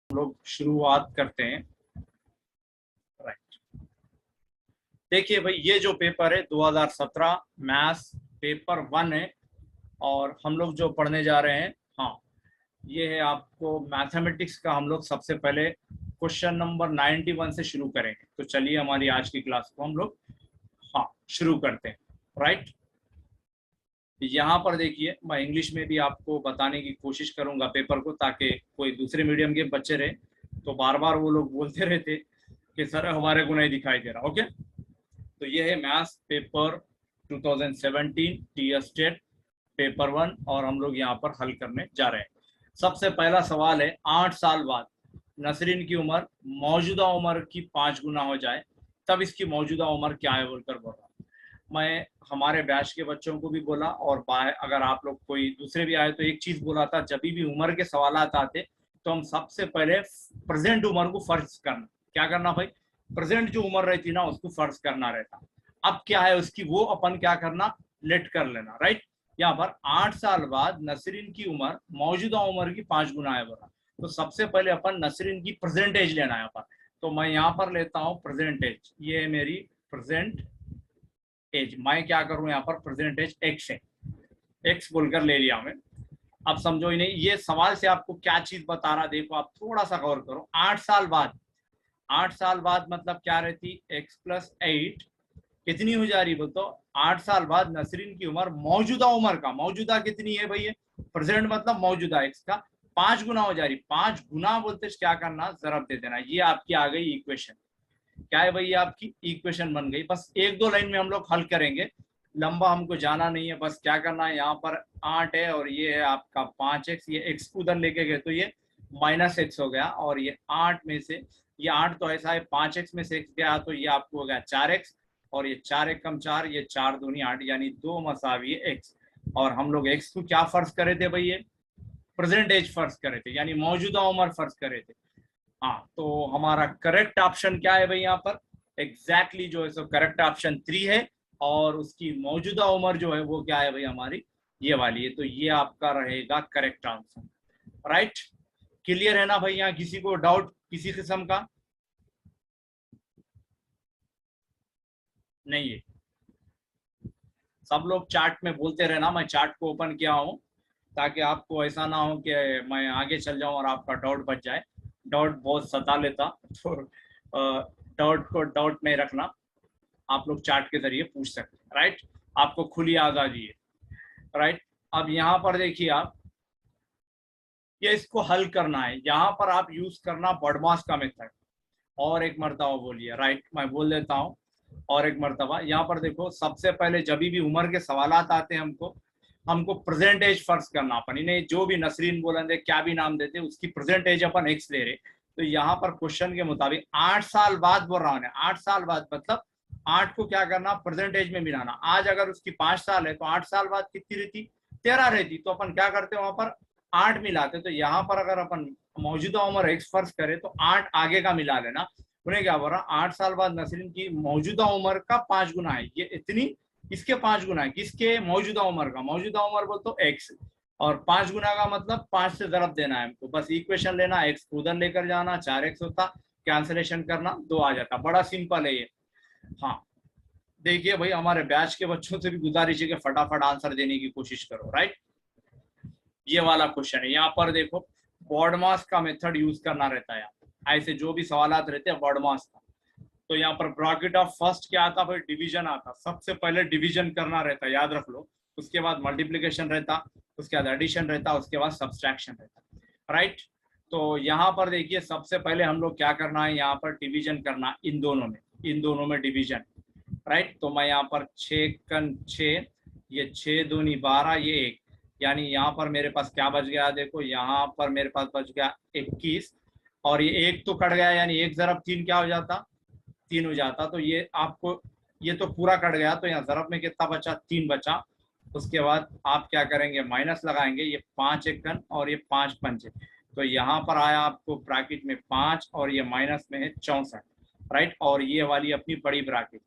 लोग शुरुआत करते हैं। राइट, देखिए भाई, ये जो पेपर है 2017 मैथ्स पेपर 1 है और हम लोग जो पढ़ने जा रहे हैं, हाँ, ये है आपको मैथमेटिक्स का। हम लोग सबसे पहले क्वेश्चन नंबर 91 से शुरू करेंगे। तो चलिए हमारी आज की क्लास को हम लोग हाँ शुरू करते हैं। राइट, यहाँ पर देखिए, मैं इंग्लिश में भी आपको बताने की कोशिश करूंगा पेपर को, ताकि कोई दूसरे मीडियम के बच्चे रहे तो बार बार वो लोग बोलते रहते कि सर हमारे को नहीं दिखाई दे रहा। ओके, तो ये है maths paper 2017 T state paper 1 और हम लोग यहाँ पर हल करने जा रहे हैं। सबसे पहला सवाल है, 8 साल बाद नसरीन की उम्र मौजूदा उम्र की 5 गुना हो जाए तब इसकी मौजूदा उम्र क्या है बोलकर बोल रहा। मैं हमारे बैच के बच्चों को भी बोला और अगर आप लोग कोई दूसरे भी आए तो एक चीज बोला था, जब भी उम्र के सवाल आते तो हम सबसे पहले प्रेजेंट उम्र को फर्ज करना। क्या करना भाई? प्रेजेंट जो उम्र रहती ना उसको फर्ज करना रहता। अब क्या है उसकी, वो अपन क्या करना, लेट कर लेना। राइट, यहाँ पर 8 साल बाद नसरीन की उम्र मौजूदा उम्र की 5 गुना है बोला, तो सबसे पहले अपन नसरीन की प्रेजेंटेज लेना है यहाँ पर। तो मैं यहाँ पर लेता हूँ प्रेजेंटेज, ये है मेरी प्रेजेंट एज। मैं क्या करूं यहाँ पर, प्रेजेंट एज एक्स है, एक्स बोलकर ले लिया मैं। अब समझो ही नहीं, ये सवाल से आपको क्या चीज बता रहा, देखो आप थोड़ा सा गौर करो। 8 साल बाद, 8 साल बाद मतलब क्या रहती, x + 8 कितनी हो जा रही बोल तो 8 साल बाद नसरीन की उम्र मौजूदा उम्र का, मौजूदा कितनी है भैया, प्रेजेंट मतलब मौजूदा x का 5 गुना हो जा रही। 5 गुना बोलते क्या करना, जरब दे देना। ये आपकी आ गई इक्वेशन। क्या है भैया, आपकी इक्वेशन बन गई। बस एक दो लाइन में हम लोग हल करेंगे, लंबा हमको जाना नहीं है। बस क्या करना है, यहाँ पर 8 है और ये है आपका 5x, ये x उधर लेके गए तो ये -x हो गया, और ये 8 में से ये 8 तो ऐसा है 5x में से x गया तो ये आपको हो गया 4x, और ये 4 × 4, ये 4 दूनी 8, यानी 2 = x। और हम लोग x को क्या फर्ज करे थे भैया, प्रेजेंट एज फर्ज करे थे, यानी मौजूदा उम्र फर्ज करे थे। हाँ, तो हमारा करेक्ट ऑप्शन क्या है भाई यहाँ पर, एग्जैक्टली जो है सो करेक्ट ऑप्शन 3 है, और उसकी मौजूदा उम्र जो है वो क्या है भाई हमारी, ये वाली है। तो ये आपका रहेगा करेक्ट आंसर। राइट, क्लियर है ना भाई? यहाँ किसी को डाउट किसी किस्म का नहीं है? सब लोग चार्ट में बोलते रहना, मैं चार्ट को ओपन किया हूँ ताकि आपको ऐसा ना हो कि मैं आगे चल जाऊं और आपका डाउट बच जाए। डाउट बहुत सता लेता, तो डाउट को डाउट नहीं रखना, आप लोग चार्ट के जरिए पूछ सकते हैं। राइट, आपको खुली आजादी है। राइट, अब यहाँ पर देखिए आप, ये इसको हल करना है, यहाँ पर आप यूज करना बॉडमास का मेथड। और एक मर्तबा बोलिए, राइट मैं बोल देता हूँ और एक मर्तबा। यहाँ पर देखो, सबसे पहले जब भी उम्र के सवाल आते हैं हमको हमको प्रेजेंट एज फर्ज करना अपन, इन्हें जो भी नसरीन बोलेंगे क्या भी नाम देते उसकी प्रेजेंट एज अपन एक्स ले रहे। तो यहाँ पर क्वेश्चन के मुताबिक 8 साल बाद बोल रहा हूँ, 8 साल बाद मतलब 8 को क्या करना, प्रेजेंट एज में मिलाना। आज अगर उसकी 5 साल है तो 8 साल बाद कितनी रहती, 13 रहती। तो अपन क्या करते हैं, वहां पर 8 मिलाते। तो यहाँ पर अगर अपन मौजूदा उम्र एक्स फर्ज करें तो 8 आगे का मिला लेना। उन्हें क्या बोल रहा, 8 साल बाद नसरीन की मौजूदा उम्र का 5 गुना है, ये इतनी इसके 5 गुना है, किसके, मौजूदा उम्र का। मौजूदा उम्र बोल तो एक्स, और 5 गुना का मतलब 5 से जरब देना है हमको। बस इक्वेशन लेना, एक्स उधर लेकर जाना, 4x होता, कैंसिलेशन करना, 2 आ जाता। बड़ा सिंपल है ये। हाँ, देखिए भाई, हमारे बैच के बच्चों से भी गुजारिश है कि फटाफट आंसर देने की कोशिश करो। राइट, ये वाला क्वेश्चन है, यहाँ पर देखो बॉडमास का मेथड यूज करना रहता है। ऐसे जो भी सवाल रहते हैं बॉडमास का, तो यहाँ पर ब्रैकेट ऑफ फर्स्ट क्या आता भाई, डिवीजन आता। सबसे पहले डिवीजन करना रहता, याद रख लो। उसके बाद मल्टीप्लिकेशन रहता, उसके बाद एडिशन रहता, उसके बाद सब्सट्रैक्शन रहता। राइट, तो यहाँ पर देखिए सबसे पहले हम लोग क्या करना है, यहाँ पर डिवीजन करना इन दोनों में डिवीजन। राइट, तो मैं यहाँ पर 6 ये 6 दूनी 12, ये 1, यानी यहाँ पर मेरे पास क्या बच गया, देखो यहाँ पर मेरे पास बच गया 21, और ये 1 तो कट गया, यानी 1 ज़रब 3 क्या हो जाता, 3 हो जाता। तो ये आपको, ये तो पूरा कट गया, तो यहाँ ज़रब में कितना बचा, 3 बचा। उसके बाद आप क्या करेंगे, माइनस लगाएंगे, ये 5 एकन और ये 5 पंचे, तो यहाँ पर आया आपको ब्रैकेट में 5 और ये माइनस में है 64। राइट, और ये वाली अपनी बड़ी ब्रैकेट।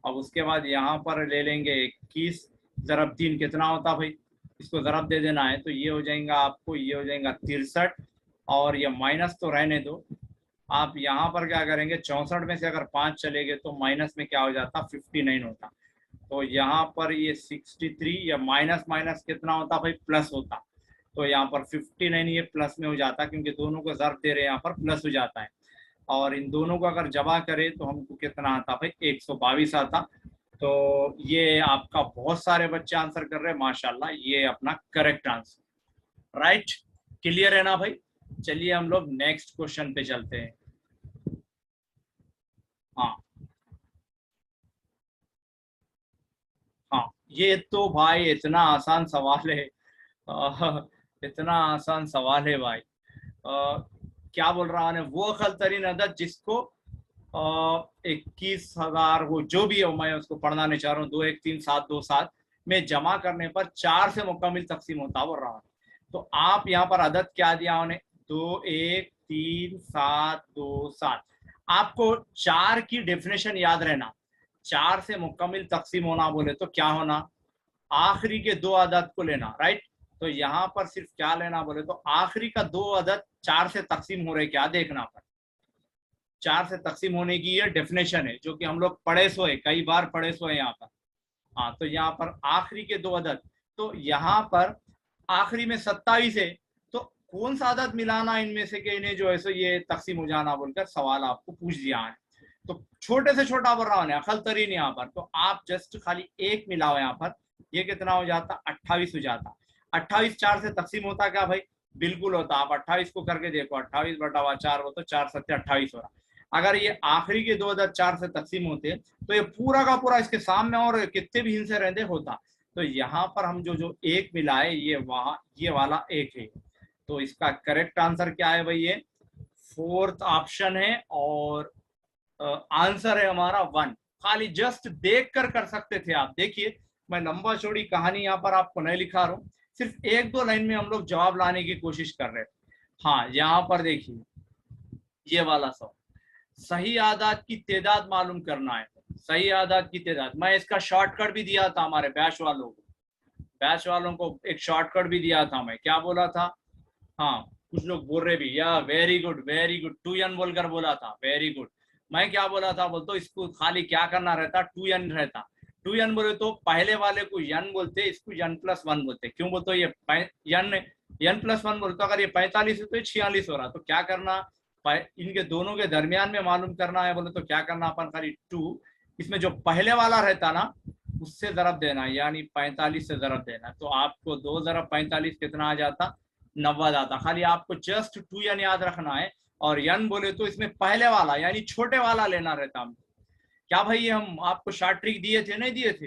अब उसके बाद यहाँ पर ले लेंगे 21 ज़रब 3 कितना होता भाई, इसको ज़रब दे देना है, तो ये हो जाएगा आपको, ये हो जाएगा 63, और ये माइनस तो रहने दो। आप यहाँ पर क्या करेंगे, 64 में से अगर 5 चले गए तो माइनस में क्या हो जाता, 59 होता। तो यहाँ पर ये 63 या माइनस माइनस कितना होता भाई, प्लस होता। तो यहाँ पर 59 ये प्लस में हो जाता, क्योंकि दोनों को ज़र्ब दे रहे हैं, यहाँ पर प्लस हो जाता है। और इन दोनों को अगर जमा करें तो हमको कितना आता भाई, 122 आता। तो ये आपका बहुत सारे बच्चे आंसर कर रहे हैं, माशाल्लाह, ये अपना करेक्ट आंसर। राइट, क्लियर है ना भाई। चलिए हम लोग नेक्स्ट क्वेश्चन पे चलते हैं। हाँ हाँ, ये तो भाई इतना आसान सवाल है, इतना आसान सवाल है भाई। क्या बोल रहा है, वो अकल तरीन अदद जिसको 21,000, वो जो भी है, मैं उसको पढ़ना नहीं चाह रहा हूँ, 2 1 3 7 2 7 में जमा करने पर 4 से मुकम्मल तकसीम होता बोल रहा है। तो आप यहाँ पर अदद क्या दिया उन्हें, 2 1 3 7 2 7। आपको 4 की डेफिनेशन याद रहना, 4 से मुकम्मल तकसीम होना बोले तो क्या होना, आखिरी के 2 अदद को लेना। राइट, तो यहाँ पर सिर्फ क्या लेना बोले तो आखिरी का 2 अदद 4 से तकसीम हो रहे क्या देखना पर। 4 से तकसीम होने की ये डेफिनेशन है, जो कि हम लोग पढ़े सोए, कई बार पढ़े सोए यहाँ पर। हाँ, तो यहाँ पर आखिरी के 2 अदद, तो यहाँ पर आखिरी में 27 है, तो कौन सा अदद मिलाना इनमें से कि इन्हें जो है सो ये तकसीम हो जाना बोलकर सवाल आपको पूछ दिया है। तो छोटे से छोटा बोल रहा हूँ, अकल तरीन यहाँ पर, तो आप जस्ट खाली एक मिलाओ यहाँ पर, ये कितना हो जाता, 28 हो जाता। 28 4 से तकसीम होता क्या भाई, बिल्कुल होता। आप 28 को करके देखो, 28/4 हो तो 4 7 28 हो रहा। अगर ये आखिरी के 2 अदद 4 से तकसीम होते तो ये पूरा का पूरा इसके सामने और कितने भी हिस्से रहते होता। तो यहाँ पर हम जो जो एक मिलाए, ये वहां ये वाला एक है। तो इसका करेक्ट आंसर क्या है भाई, ये 4th ऑप्शन है। और आंसर है हमारा 1। खाली जस्ट देख कर सकते थे आप। देखिए, मैं लंबा चौड़ी कहानी यहाँ पर आपको नहीं लिखा रहा हूँ, सिर्फ 1 2 लाइन में हम लोग जवाब लाने की कोशिश कर रहे हैं। हाँ, यहाँ पर देखिए, ये वाला सवाल, सही आदात की तादाद मालूम करना है। सही आदात की तादाद, मैं इसका शॉर्टकट भी दिया था हमारे बैच वालों को। बैच वालों को एक शॉर्टकट भी दिया था, मैं क्या बोला था। हाँ, कुछ लोग बोल रहे भी, या very good very good, 2n बोलकर बोला था, वेरी गुड। मैं क्या बोला था बोलते, इसको खाली क्या करना रहता, 2n रहता। 2n बोले तो पहले वाले को n बोलते, इसको n+1 बोलते। क्यों बोलते, ये n+1 बोलते, तो अगर ये 45 है तो ये 46 हो रहा। तो क्या करना, इनके दोनों के दरमियान में मालूम करना है बोले तो क्या करना अपन, खाली 2 इसमें जो पहले वाला रहता ना उससे जरब देना, यानी 45 से जरब देना। तो आपको 2 × 45 कितना आ जाता, 90 आता। खाली आपको जस्ट 2n याद रखना है। और n बोले तो इसमें पहले वाला यानी छोटे वाला लेना रहता हमको। क्या भाई, ये हम आपको शॉर्ट ट्रिक दिए थे, नहीं दिए थे।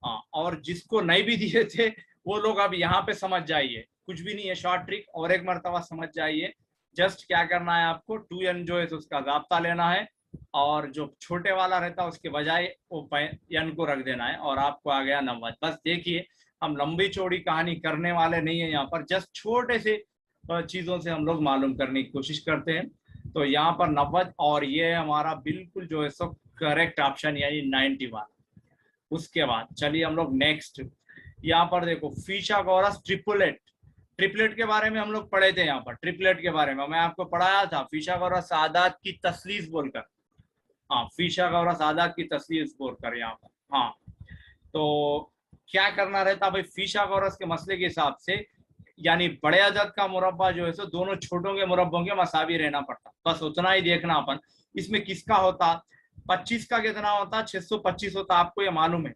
हाँ, और जिसको नहीं भी दिए थे वो लोग अब यहाँ पे समझ जाइए, कुछ भी नहीं है शॉर्ट ट्रिक, और एक मरतबा समझ जाइए। जस्ट क्या करना है आपको, 2n जो है उसका जाब्ता लेना है, और जो छोटे वाला रहता है उसके बजाय वो n को रख देना है, और आपको आ गया 90। बस देखिए, हम लंबी चौड़ी कहानी करने वाले नहीं है यहाँ पर, जस्ट छोटे से चीजों से हम लोग मालूम करने की कोशिश करते हैं। तो यहाँ पर 90, और ये हमारा बिल्कुल जो है सब करेक्ट ऑप्शन, यानी 91। उसके बाद चलिए हम लोग नेक्स्ट, यहाँ पर देखो, फिशागोरस ट्रिपलेट। ट्रिपलेट के बारे में हम लोग पढ़े थे, यहाँ पर ट्रिपलेट के बारे में मैं आपको पढ़ाया था, फिशागोरस आदात की तस्लीस बोलकर। हाँ, फिशागोरस आदात की तस्लीस बोलकर यहाँ पर। हाँ, तो क्या करना रहता भाई, फिशागोरस के मसले के हिसाब से, यानी बड़े अदद का मुरब्बा जो है सो दोनों छोटों के मुरब्बों के मसावी रहना पड़ता। बस उतना ही देखना अपन। इसमें किसका होता, 25 का कितना होता, 625 होता, आपको ये मालूम है।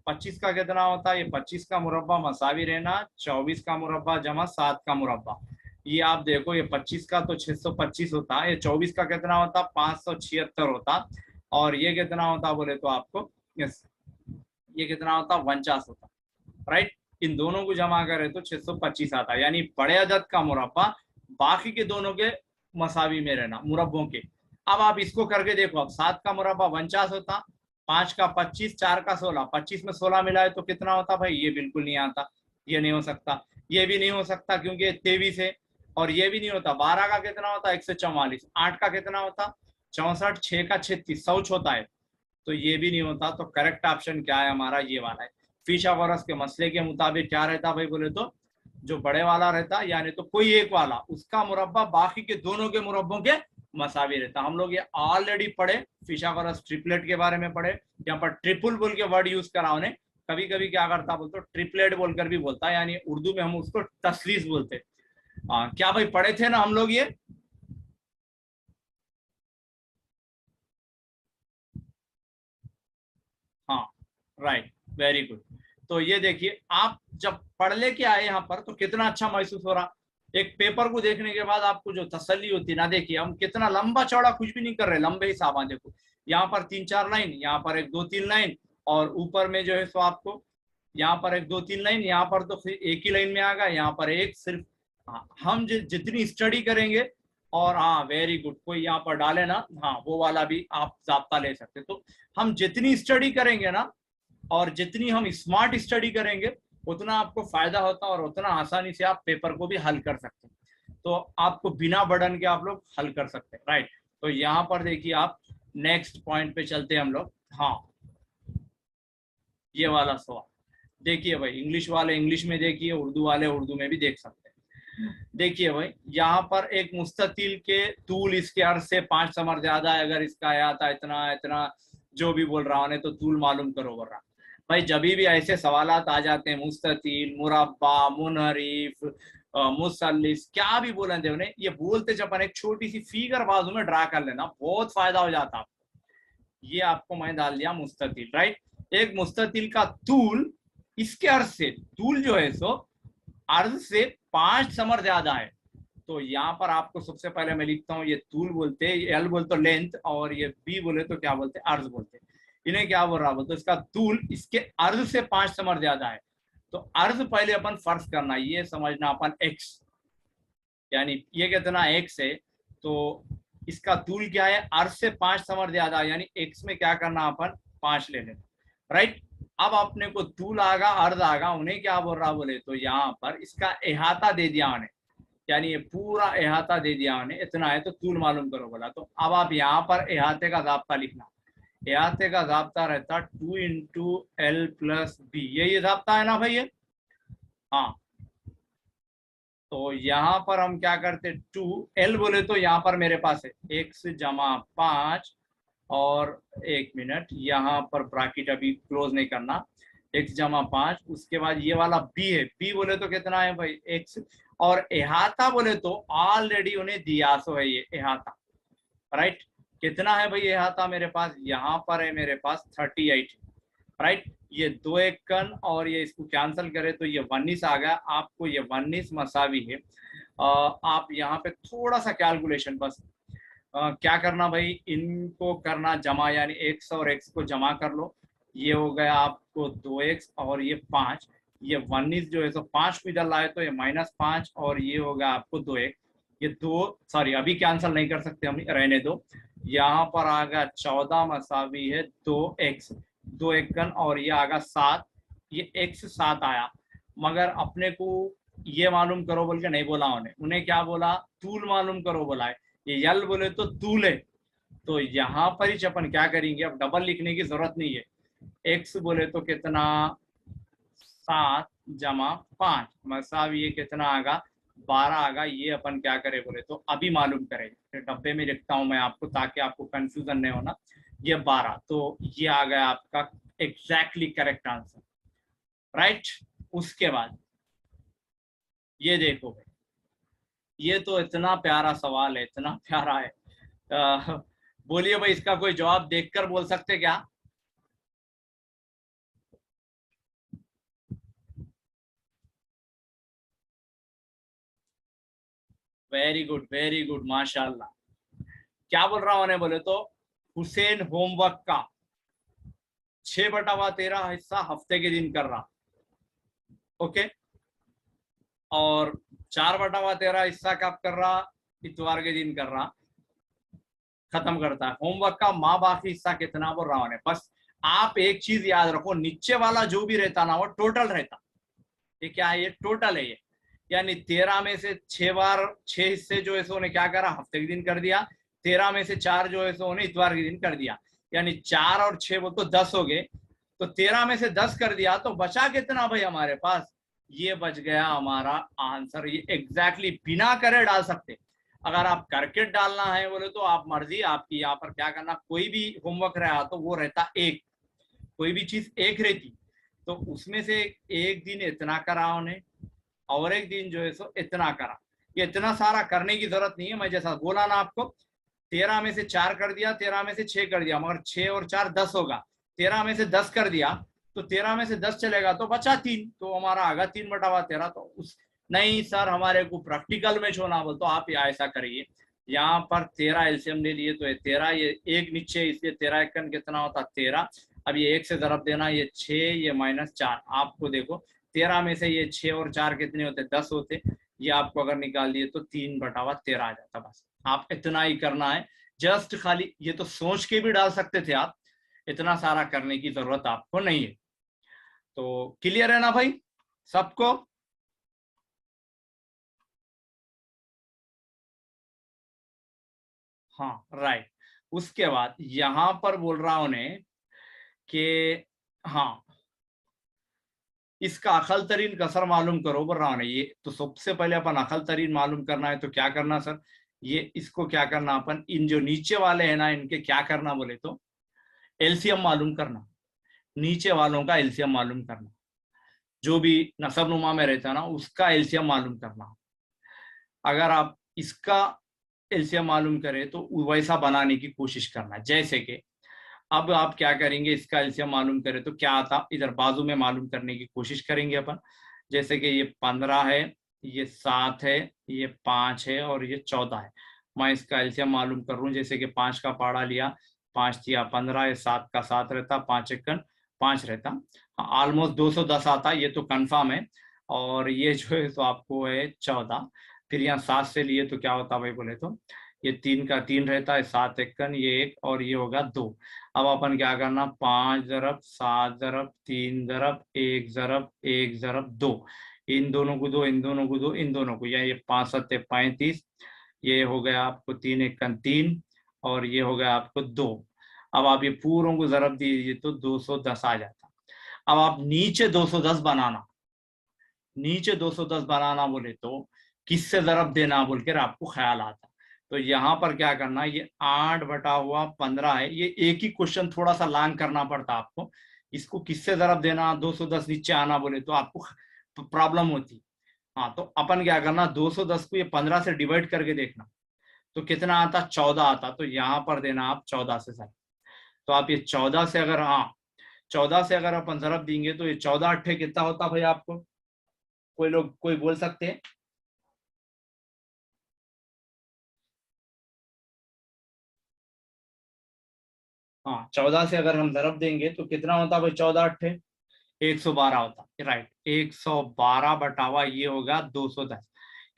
25 का कितना होता है, ये 25 का मुरब्बा मसावी रहना, 24 का मुरब्बा जमा 7 का मुरब्बा। ये आप देखो, ये 25 का तो 625 होता, ये 24 का कितना होता, 576 होता, और ये कितना होता बोले तो आपको ये कितना होता, 49 होता। राइट, इन दोनों को जमा करे तो 625 आता, यानी बड़े अदद का मुरब्बा बाकी के दोनों के मसावी में रहना, मुरब्बों के। अब आप इसको करके देखो, अब 7 का मुरब्बा 49 होता, 5 का 25, 4 का 16, 25 में 16 मिलाए तो कितना होता भाई, ये बिल्कुल नहीं आता, ये नहीं हो सकता, ये भी नहीं हो सकता क्योंकि 23 है, और ये भी नहीं होता। 12 का कितना होता, 144, 8 का कितना होता 64, 6 का 36, 100 होता है, तो ये भी नहीं होता। तो करेक्ट ऑप्शन क्या है हमारा, ये वाला है, फिथागोरस के मसले के मुताबिक क्या रहता भाई बोले तो, जो बड़े वाला रहता यानी तो कोई एक वाला उसका मुरब्बा बाकी के दोनों के मुरब्बों के मसावी रहता। हम लोग ये ऑलरेडी पढ़े, फिथागोरस ट्रिपलेट के बारे में पढ़े। यहाँ पर ट्रिपल बोल के वर्ड यूज करा उन्हें, कभी कभी क्या करता बोलते ट्रिपलेट बोलकर भी बोलता है, यानी उर्दू में हम उसको तसलीस बोलते। क्या भाई पढ़े थे ना हम लोग ये? हाँ राइट, वेरी गुड। तो ये देखिए आप जब पढ़ लेके आए यहाँ पर तो कितना अच्छा महसूस हो रहा। एक पेपर को देखने के बाद आपको जो तसल्ली होती ना, देखिए हम कितना लंबा चौड़ा कुछ भी नहीं कर रहे, लंबे हिसाब आ देखो, यहाँ पर 3-4 लाइन, यहाँ पर एक 2-3 लाइन, और ऊपर में जो है सो आपको यहाँ पर एक 2-3 लाइन, यहाँ पर तो फिर एक ही लाइन में आ गया, यहाँ पर एक सिर्फ। हाँ, हम जितनी स्टडी करेंगे, और हाँ वेरी गुड, कोई यहाँ पर डाले ना, हाँ वो वाला भी आप जाब्ता ले सकते। तो हम जितनी स्टडी करेंगे ना, और जितनी हम स्मार्ट स्टडी करेंगे, उतना आपको फायदा होता है और उतना आसानी से आप पेपर को भी हल कर सकते हैं। तो आपको बिना बर्डन के आप लोग हल कर सकते हैं, राइट। तो यहाँ पर देखिए आप नेक्स्ट पॉइंट पे चलते हैं हम लोग। हाँ, ये वाला सवाल देखिए भाई, इंग्लिश वाले इंग्लिश में देखिए, उर्दू वाले उर्दू में भी देख सकते हैं। देखिए भाई, यहाँ पर एक मुस्ततिल के तूल इसके अर्ज से 5 समर ज्यादा है, अगर इसका आया था इतना इतना जो भी बोल रहा है तो तूल मालूम करो बोल रहा। भाई जब भी ऐसे सवालात आ जाते हैं, मुस्ततिल, मुरब्बा, मुनहरिफ, मुसल्लिस, क्या भी बोले थे उन्हें, ये बोलते जब अपन एक छोटी सी फिगर बाजू में ड्रा कर लेना, बहुत फायदा हो जाता आपको। ये आपको मैं डाल दिया मुस्ततिल, राइट। एक मुस्ततिल का तूल इसके अर्ज से, तूल जो है सो अर्ज से 5 समर ज्यादा है। तो यहाँ पर आपको सबसे पहले मैं लिखता हूँ, ये तूल बोलते हैं, एल बोलते लेंथ, और ये बी बोले तो क्या बोलते हैं, अर्ज बोलते हैं। इन्हें क्या बोल रहा बोलते, इसका तूल इसके अर्ज से 5 समर ज्यादा है। तो अर्ज पहले अपन फर्ज करना, ये समझना अपन एक्स, यानी ये कितना एक्स है, तो इसका तूल क्या है, अर्ज से 5 समर ज्यादा, यानी एक्स में क्या करना अपन 5 ले लेना, राइट। अब अपने को तूल आगा अर्ज आगा, उन्हें क्या बोल रहा बोले तो यहाँ पर इसका अहाता दे दिया उन्हें, यानी ये पूरा अहाता दे दिया उन्हें, इतना है तो तूल मालूम करो बोला। तो अब आप यहाँ पर अहाते का जाब्ता लिखना, अहाते का जाब्ता रहता 2 × L + B, यही जाब्ता है ना भाई ये। हाँ, तो यहाँ पर हम क्या करते, 2L बोले तो यहाँ पर मेरे पास है x + 5, और 1 मिनट यहाँ पर ब्रैकेट अभी क्लोज नहीं करना, x + 5, उसके बाद ये वाला b है, b बोले तो कितना है भाई x, और अहाता बोले तो ऑलरेडी उन्हें दिया सो है ये अहाता, राइट। कितना है भाई अहाता मेरे पास, यहाँ पर है मेरे पास 38, राइट। ये 2 एकन और ये इसको कैंसिल करें तो ये 19 आ गया, आपको ये 19 मसावी है। आप यहाँ पे थोड़ा सा कैलकुलेशन बस क्या करना भाई, इनको करना जमा, यानी x और x को जमा कर लो, ये हो गया आपको 2x और ये 5, ये 19 जो है तो 5 को इधर लाए तो ये -5, और ये होगा आपको 2x, ये 2 सॉरी अभी कैंसिल नहीं कर सकते हम, रहने दो। यहाँ पर आ गया 14 मसावी है 2x, 2 एकन, और ये आ गया 7, ये x 7 आया। मगर अपने को ये मालूम करो बोल के नहीं बोला उन्हें क्या बोला, तूल मालूम करो बोला है। ये यल बोले तो तूल है, तो यहाँ पर ही अपन क्या करेंगे, अब डबल लिखने की जरूरत नहीं है। x बोले तो कितना 7 + 5 मसावी ये कितना आगा 12 आगा, ये अपन क्या करें बोले तो अभी मालूम करेंगे, डब्बे में लिखता हूं मैं आपको ताकि आपको कंफ्यूजन नहीं होना। ये 12, तो ये आ गया आपका एग्जैक्टली करेक्ट आंसर, राइट। उसके बाद ये देखो भाई, ये तो इतना प्यारा सवाल है, इतना प्यारा है। बोलिए भाई, इसका कोई जवाब देखकर बोल सकते क्या? वेरी गुड माशाल्लाह। क्या बोल रहा हूं उन्हें बोले तो, हुसैन होमवर्क का 6/13 हिस्सा हफ्ते के दिन कर रहा, ओके, और 4/13 हिस्सा कब कर रहा, इतवार के दिन कर रहा, खत्म करता है। होमवर्क का माँ बाकी हिस्सा कितना बोल रहा हूं, बस आप एक चीज याद रखो, नीचे वाला जो भी रहता ना वो टोटल रहता, ये क्या है, ये टोटल है ये, यानी 13 में से 6 बार 6 हिस्से जो है सो उन्हें क्या करा, हफ्ते के दिन कर दिया, 13 में से 4 जो है सो उन्हें इतवार के दिन कर दिया, यानी 4 और 6 वो तो 10 हो गए। तो 13 में से 10 कर दिया तो बचा कितना भाई हमारे पास, ये बच गया हमारा आंसर। ये एग्जैक्टली बिना करे डाल सकते, अगर आप करके डालना है बोले तो आप मर्जी आपकी। यहाँ पर क्या करना, कोई भी होमवर्क रहा तो वो रहता एक, कोई भी चीज एक रहती, तो उसमें से एक दिन इतना करा उन्हें और एक दिन जो है सो इतना करा। ये इतना सारा करने की जरूरत नहीं है, मैं जैसा बोला ना आपको, 13 में से 4 कर दिया, 13 में से 6 कर दिया, मगर 6 और 4 10 होगा। 13 में से 10 कर दिया तो 13 में से 10 चलेगा तो बचा 3, तो हमारा आगा 3/13। तो उस नहीं सर हमारे को प्रैक्टिकल में छोड़ना बोल, तो आप ऐसा करिए, यहाँ पर 13 एलसीएम ले लिए तो ये 13, ये एक नीचे, इसलिए 13 एकन कितना होता 13। अब ये 1 से ज़रब देना, ये 6, ये -4, आपको देखो 13 में से ये 6 और 4 कितने होते 10 होते, ये आपको अगर निकाल दिए तो 3/13 आ जाता। बस आप इतना ही करना है, जस्ट खाली ये तो सोच के भी डाल सकते थे आप, इतना सारा करने की जरूरत आपको नहीं है। तो क्लियर है ना भाई सबको? हाँ राइट। उसके बाद यहां पर बोल रहा हूं उन्हें कि हाँ इसका अकल तरीन कसर मालूम करो बोल रहा हूं। ये तो सबसे पहले अपन अकल तरीन मालूम करना है, तो क्या करना सर, ये इसको क्या करना अपन, इन जो नीचे वाले हैं ना इनके क्या करना बोले तो एलसीएम मालूम करना, नीचे वालों का एलसीएम मालूम करना, जो भी नसब नुमा में रहता है ना उसका एलसीएम मालूम करना। अगर आप इसका एलसीएम मालूम करें तो वैसा बनाने की कोशिश करना। जैसे कि अब आप क्या करेंगे, इसका एलसीएम मालूम करें तो क्या आता, इधर बाजू में मालूम करने की कोशिश करेंगे अपन। जैसे कि ये 15 है, ये 7 है, ये 5 है और ये 14 है। मैं इसका एलसीएम मालूम कर रहा हूँ, जैसे कि 5 का पाड़ा लिया, 5 दिया 15, ये 7 का 7 रहता, 5 एकन 5 रहता, ऑलमोस्ट 210 आता, ये तो कंफर्म है। और ये जो है तो आपको है 14, फिर यहाँ 7 से लिए तो क्या होता भाई बोले तो ये 3 का 3 रहता है, 7 एकन ये 1 और ये होगा 2। अब अपन क्या करना, 5 ज़रब 7 ज़रब 3 ज़रब 1 ज़रब 1 ज़रब 2, इन दोनों को दो, इन दोनों को दो, इन दोनों को, या ये 5 7 35, ये हो गया आपको 3 एकन 3 और ये हो गया आपको 2। अब आप ये पूरों को ज़रब दीजिए तो 210 आ जाता। अब आप नीचे 210 बनाना, नीचे 210 बनाना बोले तो किससे ज़रब देना बोल कर आपको ख्याल आता। तो यहाँ पर क्या करना, ये 8/15 है, ये एक ही क्वेश्चन थोड़ा सा लॉन्ग करना पड़ता आपको, इसको किससे ज़रब देना, 210 नीचे आना बोले तो आपको प्रॉब्लम होती। हाँ तो अपन क्या करना, 210 को ये 15 से डिवाइड करके देखना तो कितना आता, 14 आता, तो यहाँ पर देना आप 14 से सर। तो आप ये 14 से अगर, हाँ 14 से अगर अपन ज़रब देंगे तो ये 14 अट्ठे कितना होता भाई आपको, कोई लोग कोई बोल सकते हैं? हाँ 14 से अगर हम ज़रब देंगे तो कितना होता भाई, 14 अट्ठे 112 होता, राइट। 112 ये होगा 210।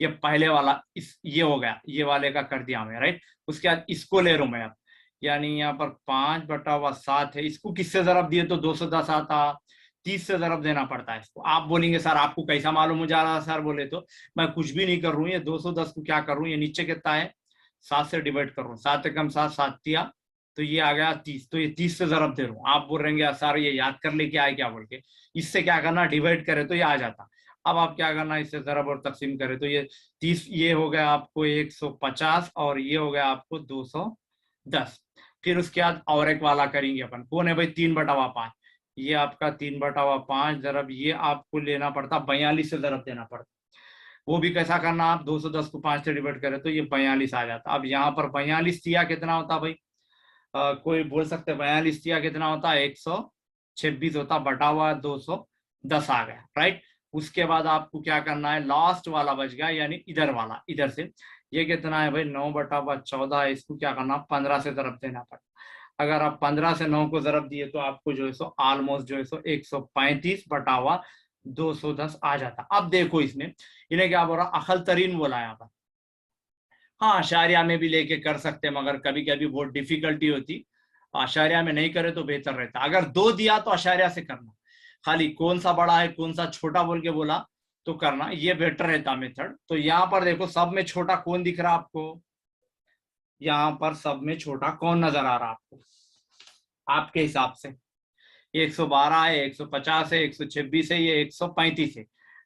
ये पहले वाला इस ये हो गया, ये वाले का कर दिया हमें, राइट। उसके बाद इसको ले रहा हूं मैं अब, यानी यहाँ पर 5/7 है, इसको किससे ज़रब दिए तो 210 आता, 30 से ज़रब देना पड़ता है इसको। आप बोलेंगे सर आपको कैसा मालूम हो जा रहा है सर, बोले तो मैं कुछ भी नहीं कर रहा हूँ, ये 210 को क्या कर रहा हूँ, ये नीचे कितना है 7 से डिवाइड कर रहा हूँ, 7 एकम 7 7 दिया तो ये आ गया 30, तो ये 30 से ज़रब दे रहा हूँ। आप बोल रहे हैं सर ये याद कर ले क्या है क्या बोल के, इससे क्या करना, डिवाइड करे तो ये आ जाता। अब आप क्या करना, इससे ज़रब और तकसीम करे तो ये 30, ये हो गया आपको 150 और ये हो गया आपको 210। फिर उसके बाद और एक वाला करेंगे अपन, कौन है भाई, 3/5, ये आपका 3/5 ज़रब, ये आपको लेना पड़ता 42 से ज़रब देना पड़ता। वो भी कैसा करना, आप 210 को 5 से डिवाइड करें तो ये 42 आ जाता। अब यहाँ पर 42 दिया कितना होता भाई, कोई बोल सकते हैं 42 दिया कितना होता है, 126 होता, बटा हुआ 210 आ गया, राइट। उसके बाद आपको क्या करना है, लास्ट वाला बच गया, यानी इधर वाला, इधर से ये कितना है भाई, 9/14 है, इसको क्या करना, 15 से ज़रब देना पड़ता। अगर आप 15 से 9 को ज़रब दिए तो आपको जो है सो ऑलमोस्ट जो है सो 135/210 आ जाता। अब देखो इसमें इन्हें क्या बोला, अकल तरीन बोला यहाँ पर। हाँ आशारिया में भी लेके कर सकते हैं, मगर कभी कभी बहुत डिफिकल्टी होती, आशारिया में नहीं करे तो बेहतर रहता। अगर 2 दिया तो आशारिया से करना, खाली कौन सा बड़ा है कौन सा छोटा बोल के बोला तो करना, ये बेटर रहता मेथड। तो यहाँ पर देखो सब में छोटा कौन दिख रहा आपको, यहाँ पर सब में छोटा कौन नजर आ रहा आपको आपके हिसाब से, ये 112 है, 150 है, 126 है, ये 135 है।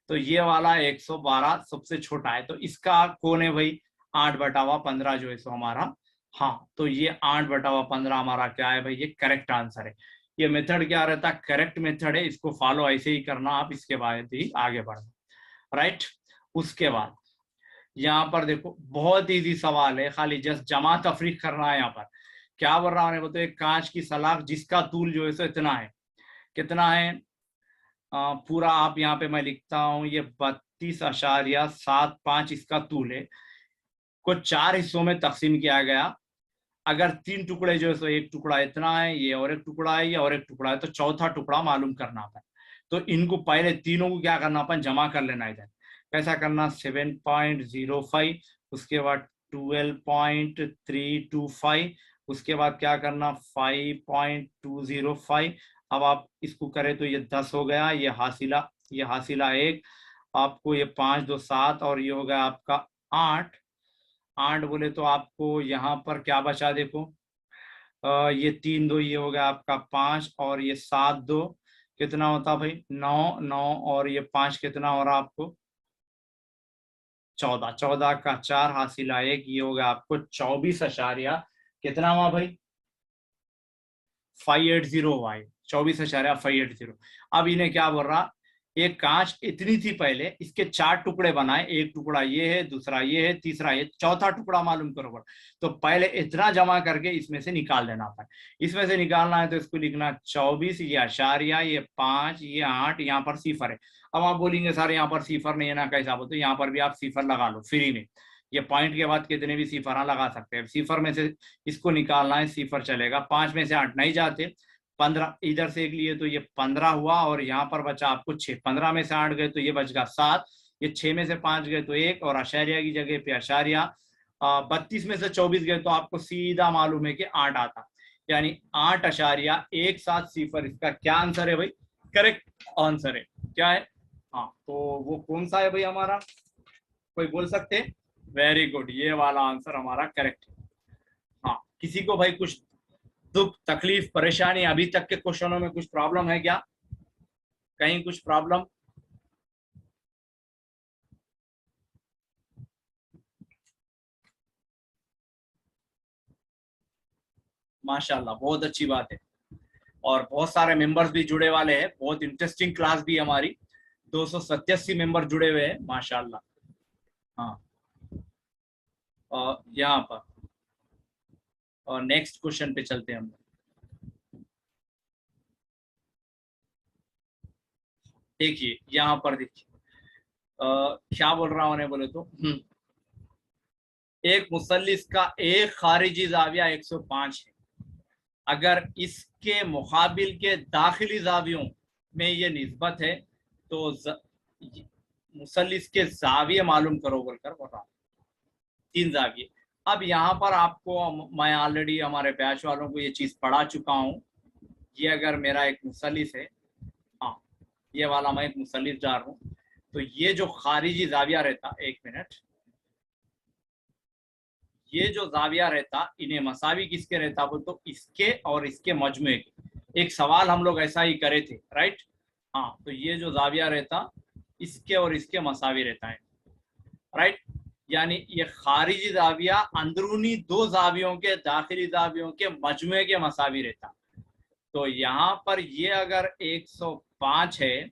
तो ये वाला 112 सबसे छोटा है। तो इसका कौन है भाई? 8/15 जो है सो हमारा। हाँ, तो ये 8/15 हमारा क्या है भाई? ये करेक्ट आंसर है। ये मेथड क्या रहता है? करेक्ट मेथड है, इसको फॉलो ऐसे ही करना आप, इसके बाद ही आगे बढ़ना। राइट। उसके बाद यहाँ पर देखो, बहुत इजी सवाल है, खाली जस्ट जमा तफरीक करना है। यहाँ पर क्या बोल रहा है? बोलते एक कांच की सलाख जिसका तूल जो है सो इतना है। कितना है? पूरा आप यहाँ पे मैं लिखता हूँ, ये 32.75 इसका तूल है। को 4 हिस्सों में तकसीम किया गया। अगर 3 टुकड़े जो है सो एक टुकड़ा इतना है, ये और एक टुकड़ा है, ये और एक टुकड़ा है, तो चौथा टुकड़ा मालूम करना अपन। तो इनको पहले तीनों को क्या करना अपन? जमा कर लेना इधर। कैसा करना? 7.05, उसके बाद 12.325, उसके बाद क्या करना? 5.205। अब आप इसको करें तो ये 10 हो गया, ये हासिला 1, आपको ये 5 2 7, और ये हो गया आपका 8। 8 बोले तो आपको यहाँ पर क्या बचा? देखो, ये 3 2, ये हो गया आपका 5, और ये 7 2 कितना होता भाई? 9 9, और ये 5 कितना हो रहा आपको? 14। 14 का 4 हासिला 1, ये हो गया आपको 24 कितना हुआ भाई? 580 वाई। 24.580। अब इन्हें क्या बोल रहा? एक कांच इतनी थी पहले, इसके 4 टुकड़े बनाए, एक टुकड़ा ये है, दूसरा ये है, तीसरा ये, चौथा टुकड़ा मालूम करो बड़ा। तो पहले इतना जमा करके इसमें से निकाल देना था। इसमें से निकालना है तो इसको लिखना 24, ये अशारिया, ये 5, ये 8, यहाँ पर सिफर है। अब आप बोलेंगे सर यहाँ पर सिफर नहीं है ना, कैसा बोलते? तो यहाँ पर भी आप सिफर लगा लो फ्री में। ये पॉइंट के बाद कितने भी सिफर लगा सकते हैं। सिफर में से इसको निकालना है, सिफर चलेगा। 5 में से 8 नहीं जाते। 15 इधर से एक लिए तो ये 15 हुआ, और यहाँ पर बचा आपको 6। 15 में से 8 गए तो ये बच गया 7। ये 6 में से 5 गए तो 1, और अशारिया की जगह पे अशारिया। 32 में से 24 गए तो आपको सीधा मालूम है कि 8 आता, यानी 8.17 इसका क्या आंसर है भाई? करेक्ट आंसर है। क्या है? हाँ, तो वो कौन सा है भाई हमारा? कोई बोल सकते? वेरी गुड, ये वाला आंसर हमारा करेक्ट है। हाँ, किसी को भाई कुछ दुख तकलीफ परेशानी अभी तक के क्वेश्चनों में कुछ प्रॉब्लम है क्या? कहीं कुछ प्रॉब्लम? माशाल्लाह, बहुत अच्छी बात है। और बहुत सारे मेंबर्स भी जुड़े वाले हैं, बहुत इंटरेस्टिंग क्लास भी हमारी। 287 मेंबर जुड़े हुए हैं माशाल्लाह। हाँ, और यहाँ पर और नेक्स्ट क्वेश्चन पे चलते हैं हम। देखिए यहाँ पर देखिए, क्या बोल रहा हूँ उन्हें बोले तो, एक मुसल्लिस का एक खारिजी जाविया 105 है। अगर इसके मुकाबिल के दाखिली जावियों में ये निस्बत है तो मुसल्लिस के जाविये मालूम करो बोलकर बोल रहा हूँ। 3 जाविये। अब यहाँ पर आपको मैं ऑलरेडी हमारे बैच वालों को ये चीज पढ़ा चुका हूँ। ये अगर मेरा एक मुसल्लिस है, हाँ, ये वाला मैं एक मुसल्लिस डाल रहा हूँ, तो ये जो खारिजी जाविया रहता, 1 मिनट, ये जो जाविया रहता, इन्हें मसावी किसके रहता बोल तो इसके और इसके मजमुए के। एक सवाल हम लोग ऐसा ही करे थे, राइट? हाँ, तो ये जो जाविया रहता, इसके और इसके मसावी रहता है, राइट? यानी ये खारिजी जाविया अंदरूनी 2 जावियों के दाखिली जावियों के मजमुए के मसावी रहता। तो यहाँ पर ये अगर 105 है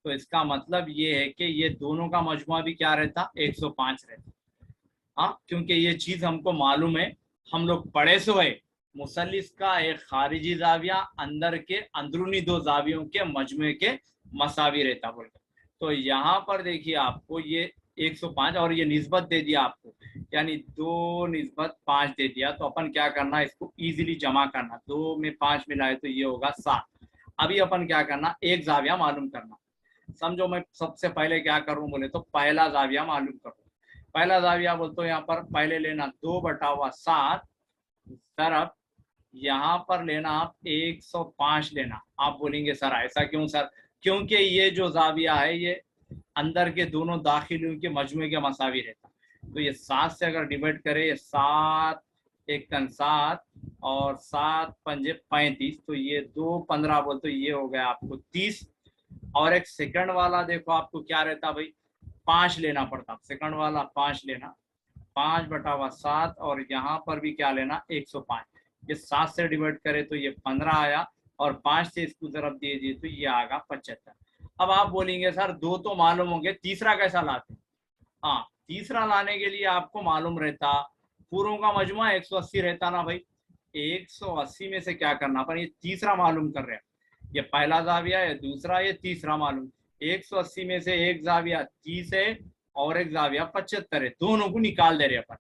तो इसका मतलब ये है कि ये दोनों का मजमुआ भी क्या रहता? 105 रहता। हाँ, क्योंकि ये चीज हमको मालूम है, हम लोग पढ़े सो है, मुसल्लिस का एक खारिजी जाविया अंदर के अंदरूनी 2 जावियों के मजमुए के मसावी रहता बोलकर। तो यहाँ पर देखिए आपको ये 105 और ये निस्बत दे दिया आपको, यानी 2/5 दे दिया। तो अपन क्या करना, इसको इजीली जमा करना। 2 में 5 मिलाए तो ये होगा 7। अभी अपन क्या करना, एक जाविया मालूम करना। समझो, मैं सबसे पहले क्या करूं बोले तो पहला जाविया मालूम करूं। पहला जाविया बोलते यहाँ पर पहले लेना 2/7 तरफ, यहाँ पर लेना आप 105 लेना। आप बोलेंगे सर ऐसा क्यों सर? क्योंकि ये जो जाविया है ये अंदर के दोनों दाखिलियों के मजमुए के मसावी रहता। तो ये 7 से अगर डिवाइड करें, ये 7 1 7 और 7 पंजे 35, तो ये 2 15 बोल, तो ये हो गया आपको 30। और एक सेकंड वाला देखो आपको क्या रहता भाई, 5 लेना पड़ता, सेकंड वाला 5 लेना, 5/7, और यहाँ पर भी क्या लेना 105। ये 7 से डिवाइड करे तो ये 15 आया, और 5 से इसको तरफ दे दिए तो ये आएगा 75। अब आप बोलेंगे सर 2 तो मालूम होंगे, तीसरा कैसा लाते? हाँ, तीसरा लाने के लिए आपको मालूम रहता पूरों का मजमुआ 180 रहता ना भाई, 180 में से क्या करना, पर ये तीसरा मालूम कर रहे हैं, ये पहला जाविया है, दूसरा, ये तीसरा मालूम। 180 में से एक जाविया 30 है और एक जाविया 75 है, दोनों को निकाल दे रहे अपन।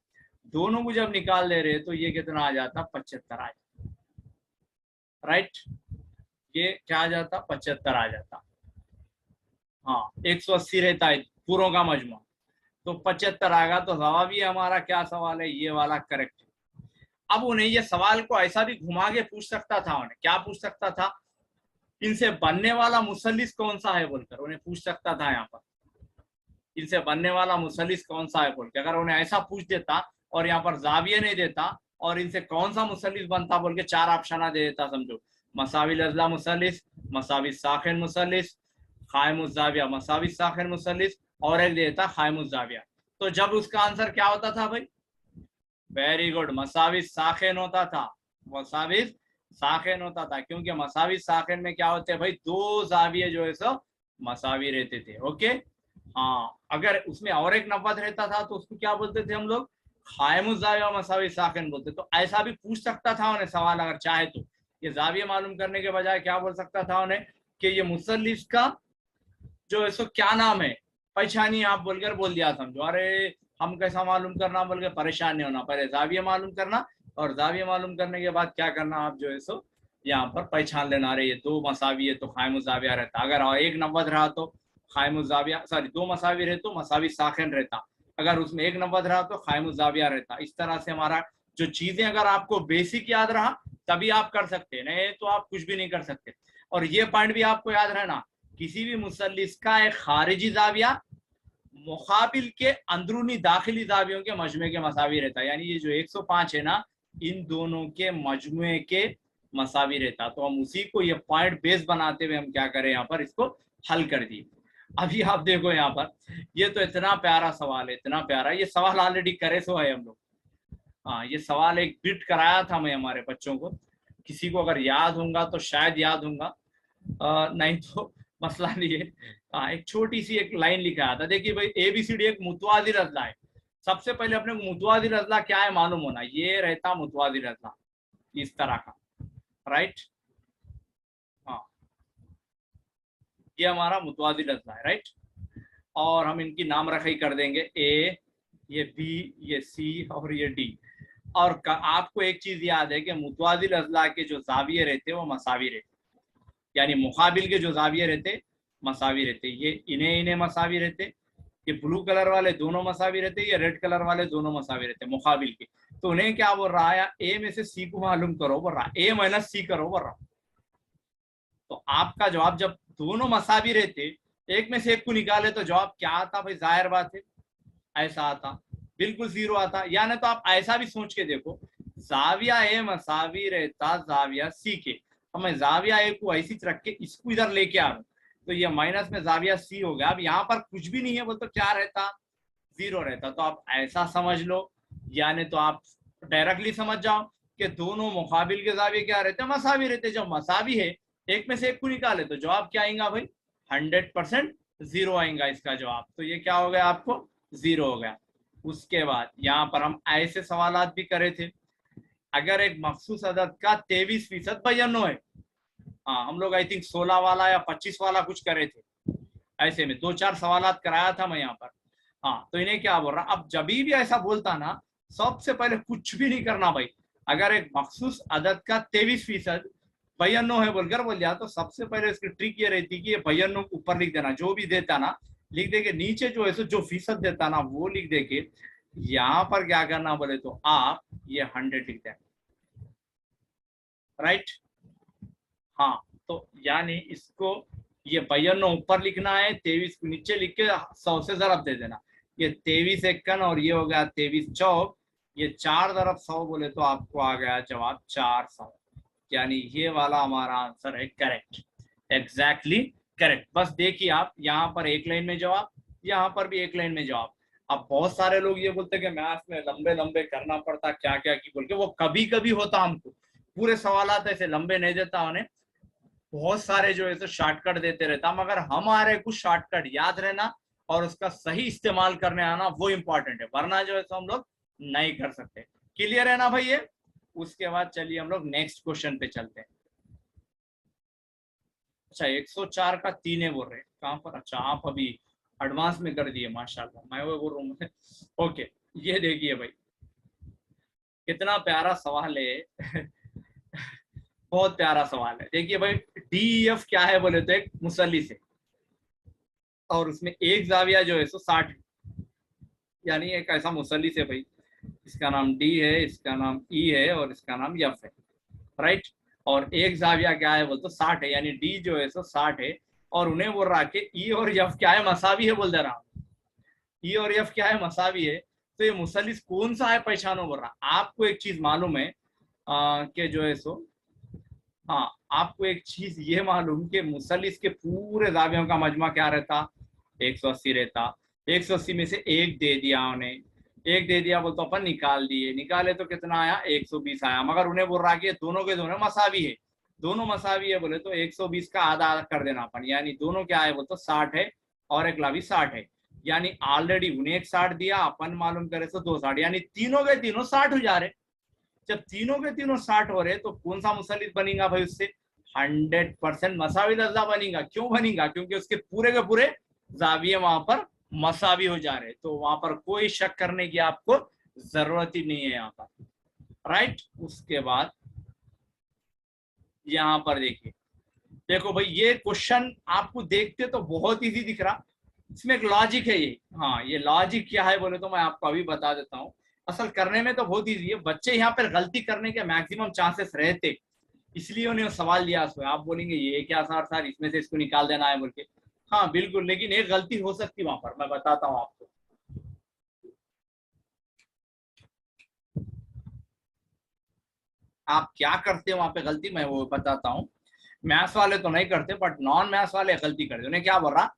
दोनों को जब निकाल दे रहे तो ये कितना आ जाता, 75 आ जाता, राइट। ये क्या आ जाता, 75 आ जाता। हाँ, 180 रहता है पूरों का मजमुआ, तो 75 आएगा। तो जवाब ये हमारा क्या सवाल है, ये वाला करेक्ट है। अब उन्हें ये सवाल को ऐसा भी घुमा के पूछ सकता था, उन्हें क्या पूछ सकता था, इनसे बनने वाला मुसल्लिस कौन सा है बोलकर उन्हें पूछ सकता था। यहाँ पर इनसे बनने वाला मुसल्लिस कौन सा है बोल के अगर उन्हें ऐसा पूछ देता, और यहाँ पर जाविया नहीं देता, और इनसे कौन सा मुसल्लिस बनता बोल के 4 ऑप्शन दे देता, समझो, मसावी लजला मुसल्लिस, मसावी साखिन मुसल्लिस, खायमुज जाविया मसावी साखिन मुसल्लिस, और एक देता खायमुज जाविया। तो जब उसका आंसर क्या होता था भाई, वेरी गुड, मसावी साखिन होता था, मसावी साखिन होता था, क्योंकि मसावी साखिन में क्या होते हैं भाई, 2 जाविये जो है सो मसावी रहते थे। ओके, हाँ, अगर उसमें और एक नब्बत रहता था तो उसको क्या बोलते थे हम लोग, खायमुज जाविया मसावी साखिन बोलते। तो ऐसा भी पूछ सकता था उन्हें सवाल अगर चाहे तो, ये जाविया मालूम करने के बजाय क्या बोल सकता था उन्हें कि ये मुसल्लिस का जो है सो क्या नाम है, पहचानिए आप बोलकर बोल दिया, समझो। अरे हम कैसा मालूम करना बोल के परेशान नहीं होना, पहले जाविया मालूम करना, और जाविया मालूम करने के बाद क्या करना, आप जो है सो यहाँ पर पहचान लेना, अरे ये 2 मसावी है तो खायमुज जाविया रहता, अगर एक नब्बत रहा तो खायमुज जाविया, सॉरी 2 मसावी रहे तो मसावी साखिन रहता, अगर उसमें एक नब्बत रहा तो खायमुज जाविया रहता। इस तरह से हमारा जो चीजें अगर आपको बेसिक याद रहा तभी आप कर सकते हैं, नहीं तो आप कुछ भी नहीं कर सकते। और ये पॉइंट भी आपको याद रहना, किसी भी मुसल्लिस का एक खारिजी जाविया मुकाबिल के अंदरूनी दाखिली जावियों के मजमे के मसावी रहता है, यानी ये जो 105 है ना, इन दोनों के मजमुए के मसावी रहता। तो हम उसी को ये पॉइंट बेस बनाते हुए हम क्या करें, यहाँ पर इसको हल कर दिए। अभी आप देखो यहाँ पर, ये तो इतना प्यारा सवाल है, इतना प्यारा, ये सवाल ऑलरेडी करे सो है हम लोग। हाँ, ये सवाल एक बिट कराया था मैं हमारे बच्चों को, किसी को अगर याद होगा तो शायद याद होगा, नहीं तो मसला नहीं है। हाँ, एक छोटी सी एक लाइन लिखा था, देखिए भाई ABCD एक मुतवाजिर अजला है। सबसे पहले अपने को मुतवाजिर अजला क्या है मालूम होना, ये रहता मुतवाजिर अजला इस तरह का, राइट। हाँ, ये हमारा मुतवाजिर अजला है, राइट। और हम इनकी नाम रखी कर देंगे, A, ये B, ये C और ये D। और आपको एक चीज याद है कि मुतवाजिल अजला के जो जाविये रहते वो मसावी रहते, यानी मुकाबिल के जो जाविये रहते मसावी रहते, ये इन्हें मसावी रहते, ये ब्लू कलर वाले दोनों मसावी रहते, ये रेड कलर वाले दोनों मसावी रहते मुकाबिल के। तो उन्हें क्या बोल रहा है, A में से C को मालूम करो बोल रहा, A - C करो बोल रहा। तो आपका जवाब जब दोनों मसावी रहते, एक में से एक को निकाले तो जवाब क्या आता भाई, जाहिर बात है ऐसा आता, बिल्कुल 0 आता। या नहीं तो आप ऐसा भी सोच के देखो, जाविया A मसावी रहता जाविया C के, तो मैं जाविया A को ऐसी रख के इसको इधर लेके आ रहा हूँ, तो ये माइनस में जाविया C हो गया। अब यहाँ पर कुछ भी नहीं है वो तो क्या रहता, 0 रहता। तो आप ऐसा समझ लो, यानी तो आप डायरेक्टली समझ जाओ कि दोनों मुकाबिल के जाविये क्या रहते, मसावी रहते। जब मसावी है, एक में से एक को निकाले तो जवाब क्या आएगा भाई, 100% 0 आएगा इसका जवाब। तो ये क्या हो गया, आपको 0 हो गया। उसके बाद यहाँ पर हम ऐसे सवालात भी करे थे, अगर एक मखसूस अदद का 23% बयानो है, हाँ हम लोग आई थिंक 16 वाला या 25 वाला कुछ करे थे, ऐसे में 2-4 सवालात कराया था मैं यहाँ पर। हाँ, तो इन्हें क्या बोल रहा, अब जब भी ऐसा बोलता ना, सबसे पहले कुछ भी नहीं करना भाई, अगर एक मखसूस अदद का 23% बयानो है बोलकर बोल दिया, तो सबसे पहले इसकी ट्रिक ये रहती कि ये बयानो ऊपर लिख देना, जो भी देता ना लिख दे के, नीचे जो है जो फीसद देता ना वो लिख दे के, यहाँ पर क्या करना बोले तो आप ये 100 लिख दें, राइट। हाँ, तो यानी इसको ये बयानो ऊपर लिखना है, 23 को नीचे लिख के 100 से जरब दे देना, ये 23 एकन और ये हो गया 23 चौक, ये 4 × 100 बोले तो आपको आ गया जवाब 400, यानी ये वाला हमारा आंसर है करेक्ट, एग्जैक्टली करेक्ट। बस देखिए आप यहाँ पर एक लाइन में जवाब, यहाँ पर भी एक लाइन में जवाब। अब बहुत सारे लोग ये बोलते हैं कि मैथ्स में लंबे लंबे करना पड़ता, क्या क्या की बोल के, वो कभी कभी होता, हमको पूरे सवाल ऐसे लंबे नहीं देता उन्हें, बहुत सारे जो है तो शॉर्टकट देते रहता, मगर हमारे कुछ शॉर्टकट याद रहना और उसका सही इस्तेमाल करने आना वो इम्पोर्टेंट है, वरना जो है तो हम लोग नहीं कर सकते। क्लियर है ना भाई ये? उसके बाद चलिए हम लोग नेक्स्ट क्वेश्चन पे चलते हैं। अच्छा 104 का 3 है बोल रहे, कहाँ पर? अच्छा आप अभी एडवांस में कर दिए, माशाल्लाह, मैं वो बोल रहा हूँ। ओके, ये देखिए भाई कितना प्यारा सवाल है बहुत प्यारा सवाल है। देखिए भाई DEF क्या है बोले तो एक मुसल्लिस है, और उसमें एक जाविया जो है सो 60, यानी एक ऐसा मुसल्लिस है भाई, इसका नाम D है, इसका नाम E है और इसका नाम F है, राइट। और एक जाविया क्या है बोल तो 60 है, यानी D जो है सो 60 है, और उन्हें बोल रहा कि E और F क्या है, मसावी है बोल दे रहा, E और F क्या है, मसावी है। तो ये मुसल्लिस कौन सा है पहचानो बोल रहा। आपको एक चीज मालूम है कि जो है सो, हाँ आपको एक चीज ये मालूम कि मुसल्लिस के पूरे जावियों का मजमा क्या रहता, 180 रहता। 180 में से एक दे दिया उन्हें, एक दे दिया बोल तो अपन निकाल दिए, निकाले तो कितना आया, 120 आया, मगर उन्हें बोल रहा कि दोनों के दोनों मसावी है, दोनों मसावी है बोले तो 120 का आधा आधा कर देना अपन, यानी दोनों क्या है बोल तो 60 है और एक लावी 60 है, यानी ऑलरेडी उन्हें एक 60 दिया, अपन मालूम करे तो 2 60, यानी तीनों के तीनों 60 हो जा रहे। जब तीनों के तीनों 60 हो रहे तो कौन सा मुसल्लिस बनेगा भाई उससे, 100% मसावी दर्जा बनेगा। क्यों बनेगा? क्योंकि उसके पूरे के पूरे जाविये वहां पर मसावी हो जा रहे, तो वहां पर कोई शक करने की आपको जरूरत ही नहीं है यहाँ पर, राइट। उसके बाद यहाँ पर देखिए, देखो भाई ये क्वेश्चन आपको देखते तो बहुत इजी दिख रहा, इसमें एक लॉजिक है ये। हाँ ये लॉजिक क्या है बोले तो मैं आपको अभी बता देता हूँ। असल करने में तो बहुत इजी है, बच्चे यहाँ पर गलती करने के मैक्सिमम चांसेस रहते, इसलिए उन्हें सवाल दिया उसमें। आप बोलेंगे ये क्या सर इसमें से इसको निकाल देना है बोल के, हाँ बिल्कुल, लेकिन एक गलती हो सकती वहां पर, मैं बताता हूँ आपको। आप क्या करते हो वहां पे गलती, मैं वो बताता हूँ। मैथ्स वाले तो नहीं करते, बट नॉन मैथ्स वाले गलती करते। उन्हें क्या बोल रहा,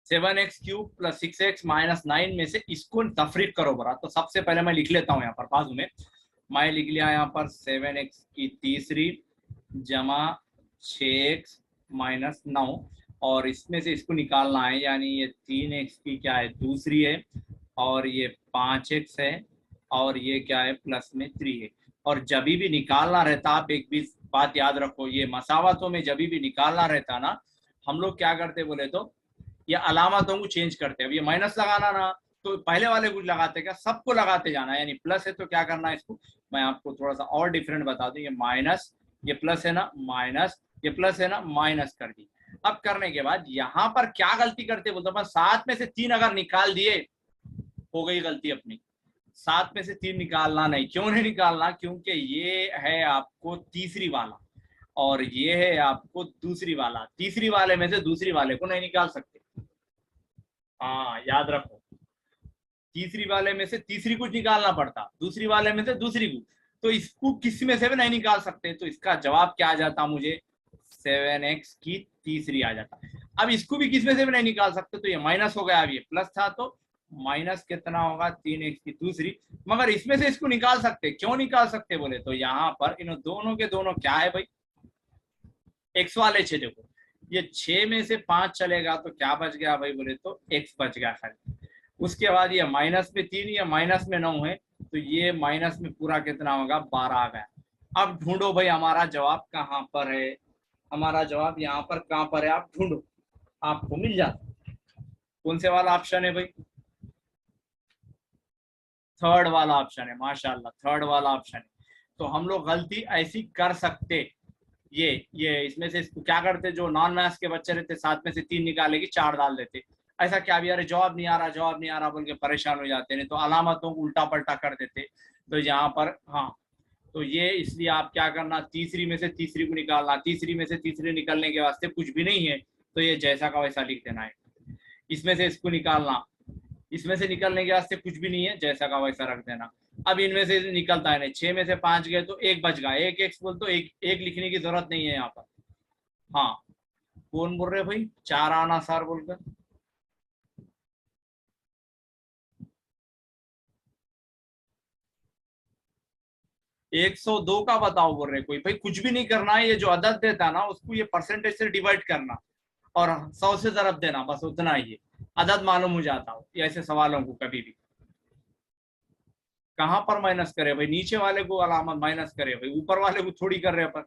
7x³ + 6x - 9 में से इसको तफरीक करो बोला। तो सबसे पहले मैं लिख लेता हूँ यहाँ पर बाजू में, मैं लिख लिया यहाँ पर 7x³ जमा 6x - 9, और इसमें से इसको निकालना है, यानी ये 3x की क्या है, दूसरी है, और ये 5x है, और ये क्या है प्लस में 3 है। और जब भी निकालना रहता, आप एक भी बात याद रखो, ये मसावतों में जब भी निकालना रहता ना, हम लोग क्या करते बोले तो ये अलामतों को चेंज करते हैं। अब ये माइनस लगाना ना, तो पहले वाले कुछ लगाते, क्या सबको लगाते जाना, यानी प्लस है तो क्या करना है इसको, मैं आपको थोड़ा सा और डिफरेंट बता दूं, ये माइनस, ये प्लस है ना माइनस, ये प्लस है ना माइनस कर दी। अब करने के बाद यहाँ पर क्या गलती करते बोलते हैं, 7 में से 3 अगर निकाल दिए, हो गई गलती अपनी। 7 में से 3 निकालना नहीं, क्यों नहीं निकालना, क्योंकि ये है आपको तीसरी वाला और ये है आपको दूसरी वाला, तीसरी वाले में से दूसरी वाले को नहीं निकाल सकते। हाँ याद रखो, तीसरी वाले में से तीसरी को निकालना पड़ता, दूसरी वाले में से दूसरी को, तो इसको किसी में से भी नहीं निकाल सकते। तो इसका जवाब क्या आ जाता मुझे, 7x की तीसरी आ जाता। अब इसको भी किसी में से भी नहीं निकाल सकते, तो ये माइनस हो गया, अब ये प्लस था तो माइनस कितना होगा, 3x की दूसरी। मगर इसमें से इसको निकाल सकते, क्यों निकाल सकते बोले तो यहाँ पर इन दोनों के दोनों क्या है भाई, x वाले 6, देखो ये 6 में से 5 चलेगा तो क्या बच गया भाई बोले तो x बच गया खाली। उसके बाद ये माइनस में 3, या माइनस में 9 है, तो ये माइनस में पूरा कितना होगा, 12 आ गया। अब ढूंढो भाई हमारा जवाब कहाँ पर है, हमारा जवाब यहाँ पर कहाँ पर है, आप ढूंढो, आपको मिल जाता। कौन से वाला ऑप्शन है भाई, थर्ड वाला ऑप्शन है, माशाल्लाह थर्ड वाला ऑप्शन है। तो हम लोग गलती ऐसी कर सकते, ये इसमें से इसको क्या करते, जो नॉन मैथ्स के बच्चे रहते 7 में से 3 निकालेगी 4 डाल देते, ऐसा क्या भी, अरे जवाब नहीं आ रहा, जवाब नहीं आ रहा बोल के परेशान हो जाते, नहीं तो अलामतों को उल्टा पलटा कर देते। तो यहाँ पर हाँ, तो ये इसलिए आप क्या करना, तीसरी में से तीसरी को निकालना, तीसरी में से तीसरी निकलने के वास्ते कुछ भी नहीं है, तो ये जैसा का वैसा लिख देना है। इसमें से इसको निकालना, इसमें से निकलने के वास्ते कुछ भी नहीं है, जैसा का वैसा रख देना। अब इनमें से निकलता है नहीं, 6 में से 5 गए तो एक बच गया, एक एक्स बोल तो एक लिखने की जरूरत नहीं है यहाँ पर। हाँ, कौन बोल रहे भाई 4 आना सर बोलकर? एक 102 का बताओ बोल रहे कोई? भाई कुछ भी नहीं करना है, ये जो अदद देता ना उसको ये परसेंटेज से डिवाइड करना और 100 से ज़रब देना, बस उतना ही है, अदद मालूम हो जाता हो ऐसे सवालों को। कभी भी कहाँ पर माइनस करे भाई? नीचे वाले को अलामत माइनस करे भाई, ऊपर वाले को थोड़ी कर रहे, पर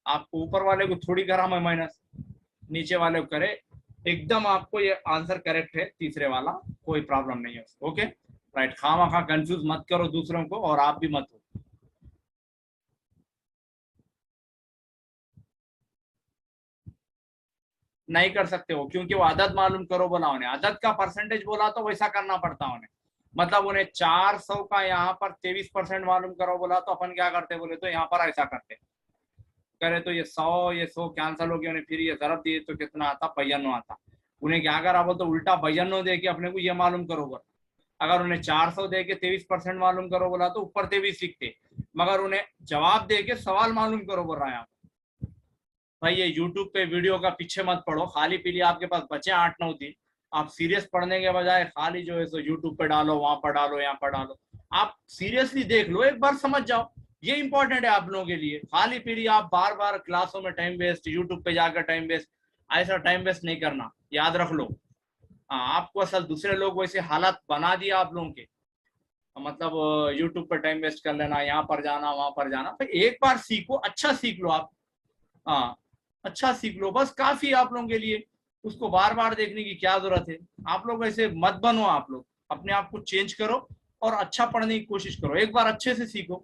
आपको ऊपर वाले को थोड़ी करा मैं माइनस, नीचे वाले को करे। एकदम आपको ये आंसर करेक्ट है तीसरे वाला, कोई प्रॉब्लम नहीं है उसको। ओके राइट, खामा खा कंफ्यूज मत करो दूसरों को और आप भी मत हो। नहीं कर सकते हो क्योंकि वो आदत मालूम करो बोला उन्हें, आदत का परसेंटेज बोला तो वैसा करना पड़ता उन्हें। मतलब उन्हें 400 का यहाँ पर 23% मालूम करो बोला तो अपन क्या करते बोले तो यहाँ पर ऐसा करते, करे तो ये 100 कैंसिल हो गया, उन्हें फिर ये जरब दिए तो कितना आता? 92 आता। उन्हें क्या करा बोल तो उल्टा 92 दे के अपने को ये मालूम करो बोला। अगर उन्हें 400 दे के 23% मालूम करो बोला तो ऊपर 23 लिखते, मगर उन्हें जवाब दे के सवाल मालूम करो बोल रहा है। भाई ये यूट्यूब पे वीडियो का पीछे मत पढ़ो, खाली पीली आपके पास बचे 8-9 दिन, आप सीरियस पढ़ने के बजाय खाली जो है सो यूट्यूब पे डालो, वहां पर डालो, यहाँ पर डालो। आप सीरियसली देख लो, एक बार समझ जाओ, ये इंपॉर्टेंट है आप लोगों के लिए। खाली पीली आप बार बार क्लासों में टाइम वेस्ट, यूट्यूब पे जाकर टाइम वेस्ट, ऐसा टाइम वेस्ट नहीं करना, याद रख लो। हाँ, आपको असल दूसरे लोग वैसे हालात बना दिया आप लोगों के, मतलब यूट्यूब पर टाइम वेस्ट कर लेना, यहाँ पर जाना वहां पर जाना। भाई एक बार सीखो, अच्छा सीख लो आप। हाँ, अच्छा सीख लो बस, काफी है आप लोगों के लिए, उसको बार बार देखने की क्या जरूरत है? आप लोग ऐसे मत बनो, आप लोग अपने आप को चेंज करो और अच्छा पढ़ने की कोशिश करो, एक बार अच्छे से सीखो।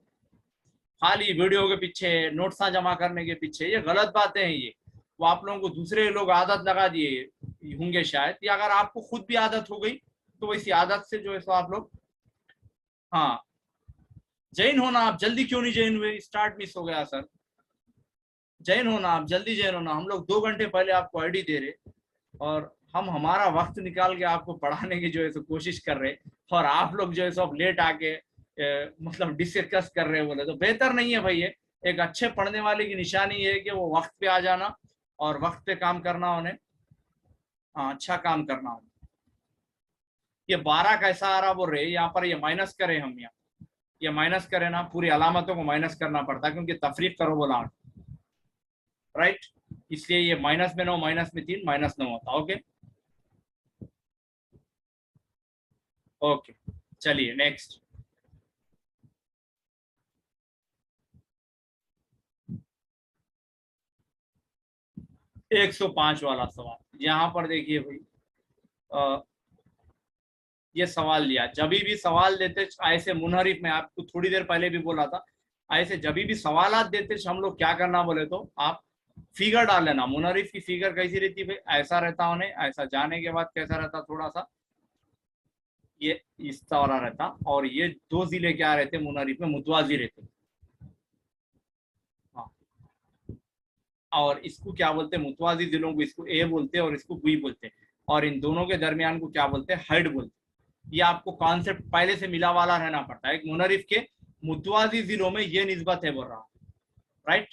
खाली वीडियो के पीछे, नोट्स जमा करने के पीछे, ये गलत बातें हैं ये। वो आप लोगों को दूसरे लोग आदत लगा दिए होंगे शायद, या अगर आपको खुद भी आदत हो गई तो वैसी आदत से जो है सो आप लोग। हाँ, जैन होना आप जल्दी क्यों नहीं जैन हुए? स्टार्ट मिस हो गया सर। जैन होना आप जल्दी, जैन होना। हम लोग 2 घंटे पहले आपको आईडी दे रहे और हम हमारा वक्त निकाल के आपको पढ़ाने की जो है सो कोशिश कर रहे, और आप लोग जो है सो अब लेट आके मतलब डिस्कस कर रहे बोले तो बेहतर नहीं है भाई। ये एक अच्छे पढ़ने वाले की निशानी है कि वो वक्त पे आ जाना और वक्त पे काम करना उन्हें। हाँ, अच्छा काम करना उन्हें। ये 12 कैसा आ रहा बोल रहे यहाँ पर? ये माइनस करें हम, यहाँ ये माइनस करें ना, पूरी अलामतों को माइनस करना पड़ता है क्योंकि तफरीक करो बोला, राइट? इसलिए ये -9 -3 -9 होता। ओके ओके, चलिए नेक्स्ट। 105 वाला सवाल यहाँ पर देखिए भाई। ये सवाल लिया, जब भी सवाल देते ऐसे मुनहरिफ में, आपको थोड़ी देर पहले भी बोला था, ऐसे जब भी सवाल देते हम लोग क्या करना बोले तो आप फिगर डाल लेना। मुनहरिफ की फिगर कैसी रहती भाई? ऐसा रहता उन्हें, ऐसा जाने के बाद कैसा रहता, थोड़ा सा ये इस तरह रहता, और ये 2 जिले क्या रहते मुनहरिफ में? मुतवाजी रहते। हाँ, और इसको क्या बोलते हैं? मुतवाजी जिलों को इसको ए बोलते हैं और इसको बी बोलते हैं, और इन दोनों के दरमियान को क्या बोलते हैं? हाइट बोलते हैं। ये आपको कॉन्सेप्ट पहले से मिला वाला रहना पड़ता है। एक मुनहरिफ के मुतवाजी जिलों में ये निस्बत है बोल रहा हूँ, राइट?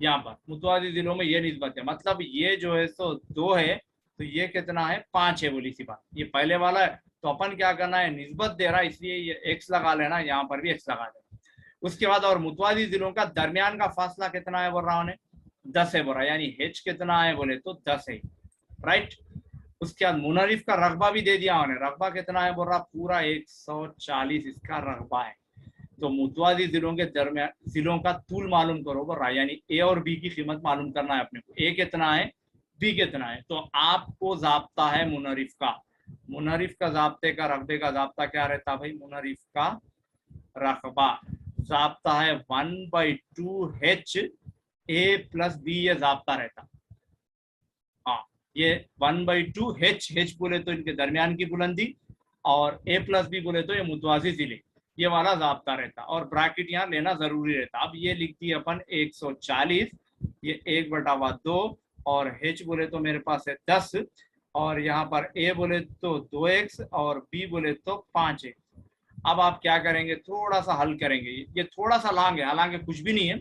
यहाँ पर मुतवाजी जिलों में ये निस्बत है, मतलब ये जो है सो 2 है तो ये कितना है? 5 है, बोली सी बात। ये पहले वाला है तो अपन क्या करना है? निस्बत दे रहा है इसलिए ये एक्स लगा लेना, यहाँ पर भी एक्स लगा लेना। उसके बाद और मुतवाजी जिलों का दरमियान का फासला कितना है बोल रहा हूँ? 10 है बोल रहा, यानी हेच कितना है बोले तो 10 है, राइट? उसके बाद मुनरिफ का रकबा भी दे दिया उन्हें, रकबा कितना है बोल रहा? पूरा 140 इसका रकबा है। तो मुतवाजी जिलों के दरमियान जिलों का तूल मालूम करो बोल रहा, यानी ए और बी की कीमत मालूम करना है अपने को। ए कितना है, बी कितना है? तो आपको जाब्ता है मुनरिफ का, मुनरिफ का जाब्ते का रकबे का जाब्ता क्या रहता भाई? मुनरिफ का रकबा जाब्ता है 1/2 ए प्लस बी, ये जाब्ता रहता। हाँ, ये 1/2 बोले तो इनके दरमियान की बुलंदी, और ए प्लस बी बोले तो ये मुतवाजी जिले, ये वाला जाब्ता रहता, और ब्रैकेट यहाँ लेना जरूरी रहता। अब ये लिखती है अपन 140, ये 1/2, और हेच बोले तो मेरे पास है 10, और यहाँ पर ए बोले तो 2x और बी बोले तो 5x। अब आप क्या करेंगे, थोड़ा सा हल करेंगे, ये थोड़ा सा लॉन्ग है, हालांकि कुछ भी नहीं है।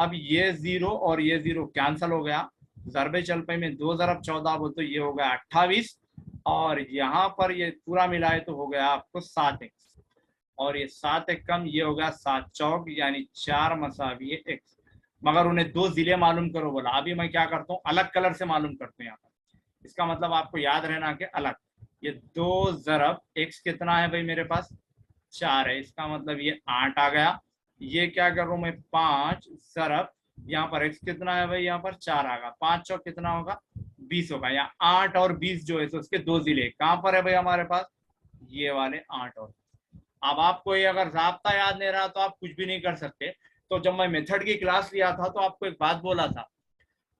अब ये 0 और ये 0 कैंसिल हो गया, ज़रबे चलपे में 2 ज़रब 14 बोल तो ये हो गया 28, और यहाँ पर ये पूरा मिलाए तो हो गया आपको 7x, और ये 7 कम ये हो गया 7 चौक यानी 4 मसावी x। मगर उन्हें 2 जिले मालूम करो बोला। अभी मैं क्या करता हूँ, अलग कलर से मालूम करता हूँ यहाँ पर। इसका मतलब आपको याद रहना कि अलग, ये 2 ज़रब x कितना है भाई मेरे पास 4 है, इसका मतलब ये 8 आ गया। ये क्या कर रहा हूँ मैं 5 ज़रब यहाँ पर x कितना है भाई, यहाँ पर 4 आ गया, 5 चौक कितना होगा 20 होगा। यहाँ 8 और 20 जो है तो उसके 2 जिले कहाँ पर है भाई हमारे पास, ये वाले 8 और। अब आपको ये अगर ज़ाब्ता याद नहीं रहा तो आप कुछ भी नहीं कर सकते। तो जब मैं मेथड की क्लास लिया था तो आपको एक बात बोला था,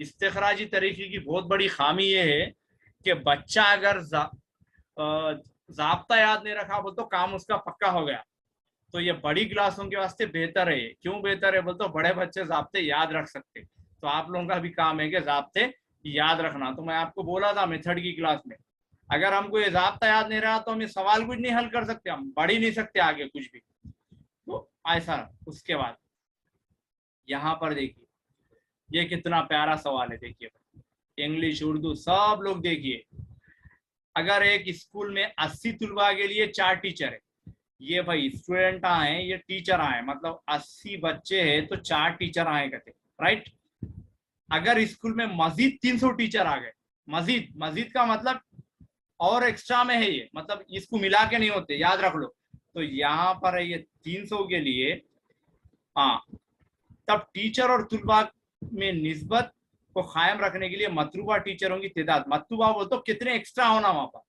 इस्तिखराजी तरीके की बहुत बड़ी खामी ये है कि बच्चा अगर ज़ाब्ता याद नहीं रखा बोल तो काम उसका पक्का हो गया। तो ये बड़ी क्लासों के वास्ते बेहतर है। क्यों बेहतर है बोल तो बड़े बच्चे ज़ाब्ते याद रख सकते, तो आप लोगों का भी काम है कि ज़ाब्ते याद रखना। तो मैं आपको बोला था मेथड की क्लास में, अगर हमको ये ज़ाब्ता याद नहीं रहा तो हम ये सवाल कुछ नहीं हल कर सकते, हम बढ़ ही नहीं सकते आगे कुछ भी। तो ऐसा, उसके बाद यहाँ पर देखिए ये कितना प्यारा सवाल है, देखिए इंग्लिश उर्दू सब लोग देखिए। अगर एक स्कूल में 80 तुलबा के लिए 4 टीचर है, ये भाई स्टूडेंट आए ये टीचर आए, मतलब 80 बच्चे हैं तो 4 टीचर आए कहते, राइट। अगर स्कूल में मजीद 300 टीचर आ गए, मजीद मजीद का मतलब और एक्स्ट्रा में है ये, मतलब इसको मिला के नहीं होते, याद रख लो। तो यहाँ पर है ये 300 के लिए, हाँ, तब टीचर और तुलबा में निस्बत को कायम रखने के लिए मतलूबा टीचरों की तादाद, मतलूबा बोल तो कितने एक्स्ट्रा होना वहां पर,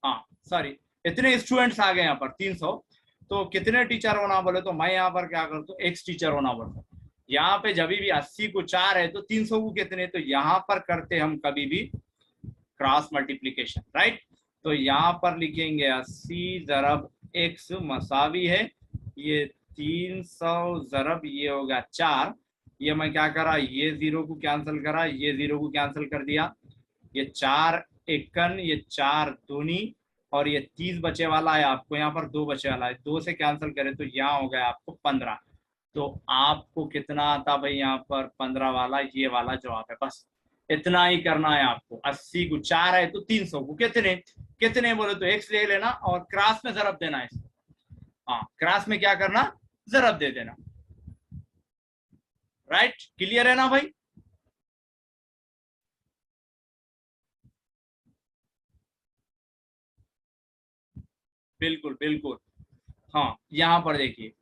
हाँ सॉरी इतने स्टूडेंट्स आ गए यहाँ पर 300, तो कितने टीचर होना बोले तो मैं यहाँ पर क्या करता हूँ एक्स टीचर होना बोलता हूँ। यहाँ पे जब भी 80 को 4 है तो 300 को कितने, तो यहाँ पर करते हम कभी भी क्रॉस मल्टीप्लीकेशन, राइट। तो यहाँ पर लिखेंगे 80 ज़रब x मसावी है ये 300 ज़रब ये होगा 4। ये मैं क्या करा, ये 0 को कैंसिल करा, ये 0 को कैंसिल कर दिया, ये 4 एकन, ये 4 दूनी, और ये 30 बचे वाला है आपको यहाँ पर 2 बचे वाला है, 2 से कैंसिल करें तो यहाँ हो गया आपको 15। तो आपको कितना आता भाई यहाँ पर 15 वाला, ये वाला जवाब है। बस इतना ही करना है आपको। 80 को 4 है तो 300 को कितने कितने बोले तो x ले लेना और क्रॉस में ज़रब देना है इसको, हाँ क्रॉस में क्या करना ज़रब दे देना, राइट। क्लियर है ना भाई। बिल्कुल बिल्कुल। हाँ यहाँ पर देखिए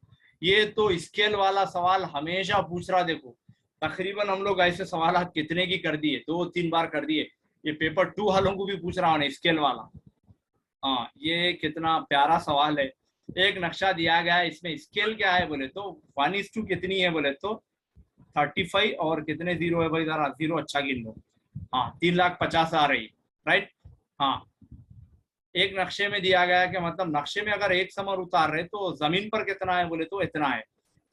ये तो स्केल वाला सवाल हमेशा पूछ रहा, देखो तकरीबन हम लोग ऐसे सवाल कितने की कर दिए, 2-3 बार कर दिए। ये पेपर 2 वालों को भी पूछ रहा हूँ स्केल वाला। हाँ ये कितना प्यारा सवाल है। एक नक्शा दिया गया है, इसमें स्केल क्या है बोले तो 1:2 कितनी है बोले तो 35, और कितने जीरो है भाई, जरा जीरो अच्छा गिन लो। हाँ 3,50,000 आ रही, राइट। हाँ एक नक्शे में दिया गया है कि मतलब नक्शे में अगर एक समर उतार रहे तो जमीन पर कितना है बोले तो इतना है।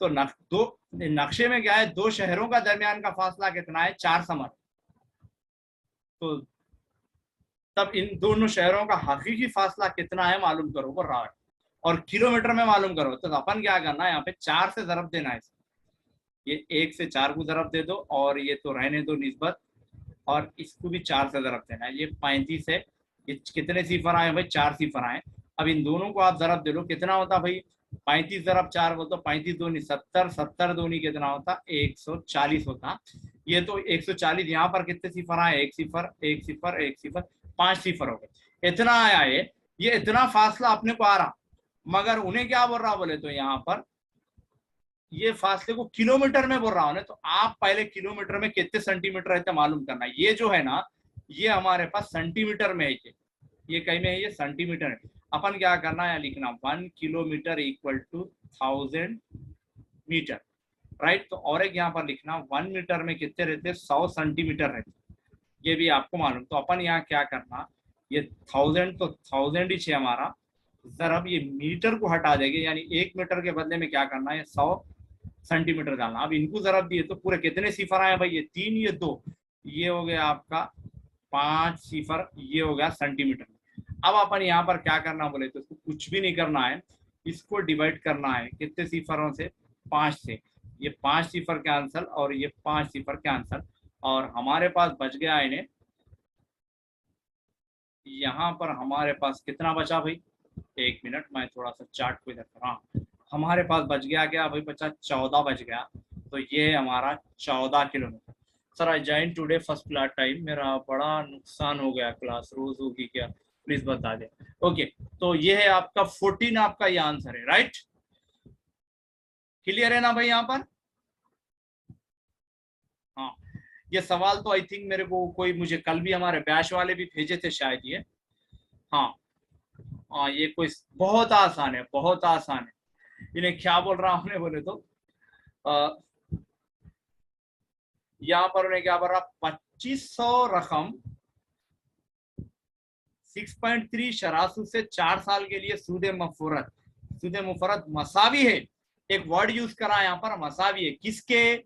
तो दो नक्शे में क्या है, 2 शहरों का दरमियान का फासला कितना है 4 समर। तो तब इन दोनों शहरों का हकीकी फासला कितना है मालूम करो बोल रहा है, और किलोमीटर में मालूम करो। तो अपन क्या करना है, यहाँ पे 4 से ज़रब देना है, ये 1 से 4 को ज़रब दे दो, और ये तो रहने दो निस्बत, और इसको भी 4 से ज़रब देना है। ये 35 है, ये कितने सिफर आए भाई 4 सिफर आए। अब इन दोनों को आप ज़रब दे लो, कितना होता भाई 35 ज़रब 4 बोल तो 35 दूनी 70, 70 दूनी कितना होता 140 होता। ये तो 140, यहाँ पर कितने सिफर आए, 1 सिफर 1 सिफर 1 सिफर 5 सिफर हो गए, इतना आया ये इतना फासला अपने को आ रहा। मगर उन्हें क्या बोल रहा बोले तो यहाँ पर ये फासले को किलोमीटर में बोल रहा हूं ना, तो आप पहले किलोमीटर में कितने सेंटीमीटर रहते मालूम करना। ये जो है ना ये हमारे पास सेंटीमीटर में है, ये कहीं में है, ये सेंटीमीटर है। अपन क्या करना है लिखना 1 kilometre equal to 1000 metre, right. तो और एक यहाँ पर लिखना 1 मीटर में कितने रहते 100 सेंटीमीटर रहते, ये भी आपको मालूम। तो अपन यहाँ क्या करना, ये 1000 तो 1000 ही है हमारा, ज़रब ये मीटर को हटा देंगे, यानी 1 मीटर के बदले में क्या करना है 100 सेंटीमीटर डालना। अब इनको ज़रब दिए तो पूरे कितने सिफर आए भाई, ये 3 ये 2, ये हो गया आपका 5 सिफर, ये हो गया सेंटीमीटर। अब अपन यहाँ पर क्या करना बोले तो इसको कुछ भी नहीं करना है, इसको डिवाइड करना है कितने सिफरों से, 5 से। ये 5 सिफर कैंसल और ये 5 सिफर कैंसल, और हमारे पास बच गया इन्हें, यहाँ पर हमारे पास कितना बचा भाई, 1 मिनट मैं थोड़ा सा चार्ट को इधर कर, हाँ हमारे पास बच गया क्या भाई, बचा 14 बच गया। तो ये हमारा 14 kilometre. Sir I join today first class time, मेरा बड़ा नुकसान हो गया, क्लास रोज होगी क्या, प्लीज बता दे। ओके, तो ये है आपका 14, आपका ये आंसर है, राइट। क्लियर है ना भाई यहाँ पर। हाँ, ये सवाल तो आई थिंक मेरे को कोई, मुझे कल भी हमारे बैच वाले भी भेजे थे शायद ये। हाँ हाँ, ये कोई बहुत आसान है, बहुत आसान है। इन्हें क्या बोल रहा हूँ बोले तो यहाँ पर उन्हें क्या बोल रहा, 2500 रकम 6.3 शरासू से 4 साल के लिए सूदे मुफरत, सूदे मुफरत मसावी है, एक वर्ड यूज करा यहाँ पर, मसावी है किसके,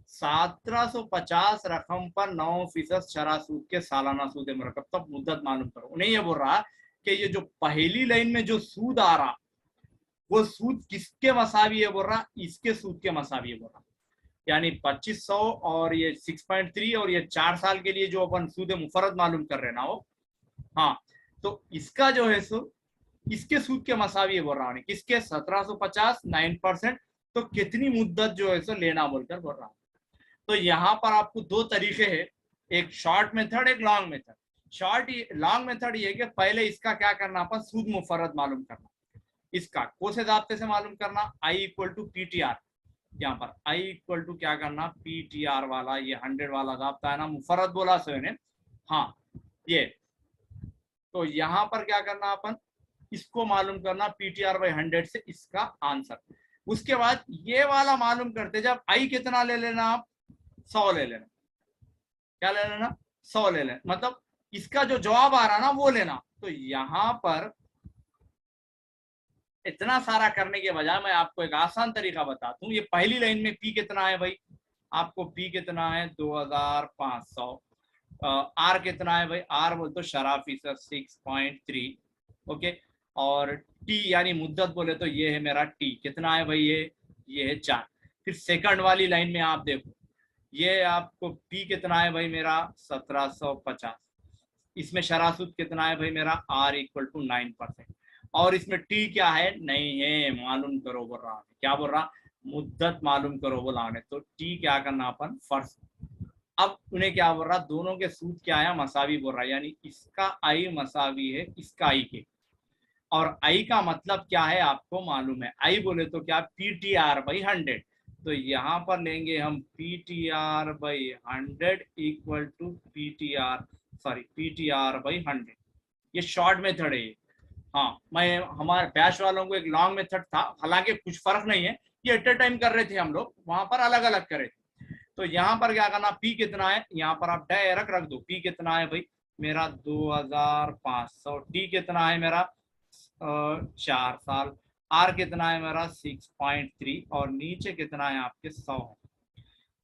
1750 रकम पर 9% शरासूद के सालाना सूद मरकब। तब मुद्दत मालूम करो। उन्हें ये बोल रहा कि ये जो पहली लाइन में जो सूद आ रहा, वो सूद किसके मसावी है बोल रहा, इसके सूद के मसावी है बोल रहा। यानी 2500 और ये 6.3 और ये 4 साल के लिए जो अपन सूद मुफरत मालूम कर रहे ना वो, हाँ, तो इसका जो है सो इसके सूद के मसावी बोल रहा हूँ, किसके 1750 9%, तो कितनी मुद्दत जो है सो लेना बोलकर बोल रहा हूँ। तो यहाँ पर आपको दो तरीके हैं, एक शॉर्ट मेथड, एक लॉन्ग मेथड। लॉन्ग मेथड ये कि पहले इसका क्या करना, अपन सूद मुफरत मालूम करना, इसका कोसे ज़ाब्ते से मालूम करना, आई इक्वल टू PTR। यहाँ पर आई इक्वल टू क्या करना, PTR वाला, ये 100 वाला ज़ाब्ता है ना, मुफरत बोला सो इन्हें, हाँ ये। तो यहाँ पर क्या करना, अपन इसको मालूम करना PTR/100 से इसका आंसर। उसके बाद ये वाला मालूम करते, जब आई कितना ले लेना आप, 100 ले लेना, क्या ले लेना, 100 ले लेना, मतलब इसका जो जवाब आ रहा ना वो लेना। तो यहाँ पर इतना सारा करने के बजाय मैं आपको एक आसान तरीका बताता हूँ। ये पहली लाइन में P कितना है भाई, आपको P कितना है 2500, R कितना है भाई, R बोल तो शराफी सर 6.3, ओके, और T यानी मुद्दत बोले तो ये है मेरा T कितना है भाई, ये है 4। फिर सेकंड वाली लाइन में आप देखो, ये आपको P कितना है भाई मेरा 1750, इसमें शरासुद कितना है भाई मेरा R इक्वल टू 9%, और इसमें T क्या है, नहीं है, मालूम करो बोल रहा है, क्या बोल रहा, मुद्दत मालूम करो बोला है। तो T क्या करना अपन फर्स्ट। अब उन्हें क्या बोल रहा, दोनों के सूद क्या है, मसावी बोल रहा है, यानी इसका आई मसावी है इसका आई के, और आई का मतलब क्या है आपको मालूम है, आई बोले तो क्या, PTR/100। तो यहाँ पर लेंगे हम PTR/100 इक्वल टू PTR/100। ये शॉर्ट मेथड है। हाँ, मैं हमारे बैच वालों को एक लॉन्ग मेथड था, हालांकि कुछ फर्क नहीं है, ये एट ए टाइम कर रहे थे हम लोग, वहां पर अलग अलग करे थे। तो यहाँ पर क्या करना, P कितना है, यहाँ पर आप डायरेक्ट रख दो, P कितना है भाई मेरा 2500, T कितना है मेरा 4 साल, R कितना है मेरा 6.3, और नीचे कितना है आपके 100 है।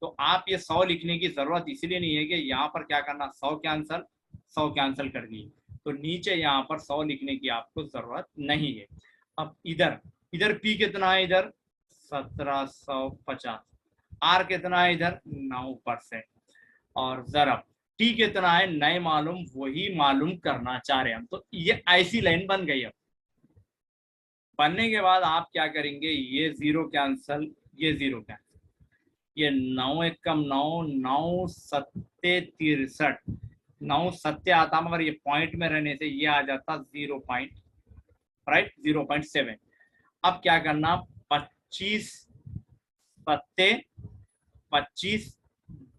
तो आप ये 100 लिखने की जरूरत इसलिए नहीं है कि यहाँ पर क्या करना, 100 कैंसल कर दिए, तो नीचे यहाँ पर 100 लिखने की आपको जरूरत नहीं है। अब इधर इधर P कितना है, इधर 1750, R कितना है इधर 9%, और जरा T कितना है नहीं मालूम, वही मालूम करना चाह रहे हैं हम। तो ये ऐसी लाइन बन गई। अब बनने के बाद आप क्या करेंगे, ये जीरो कैंसल, ये जीरो कैंसल, ये 9 एकम 9, 9 सत्ते 63, 9 सत्ते आता, मगर ये पॉइंट में रहने से ये आ जाता 0.7। अब क्या करना, 25 सत्ते 25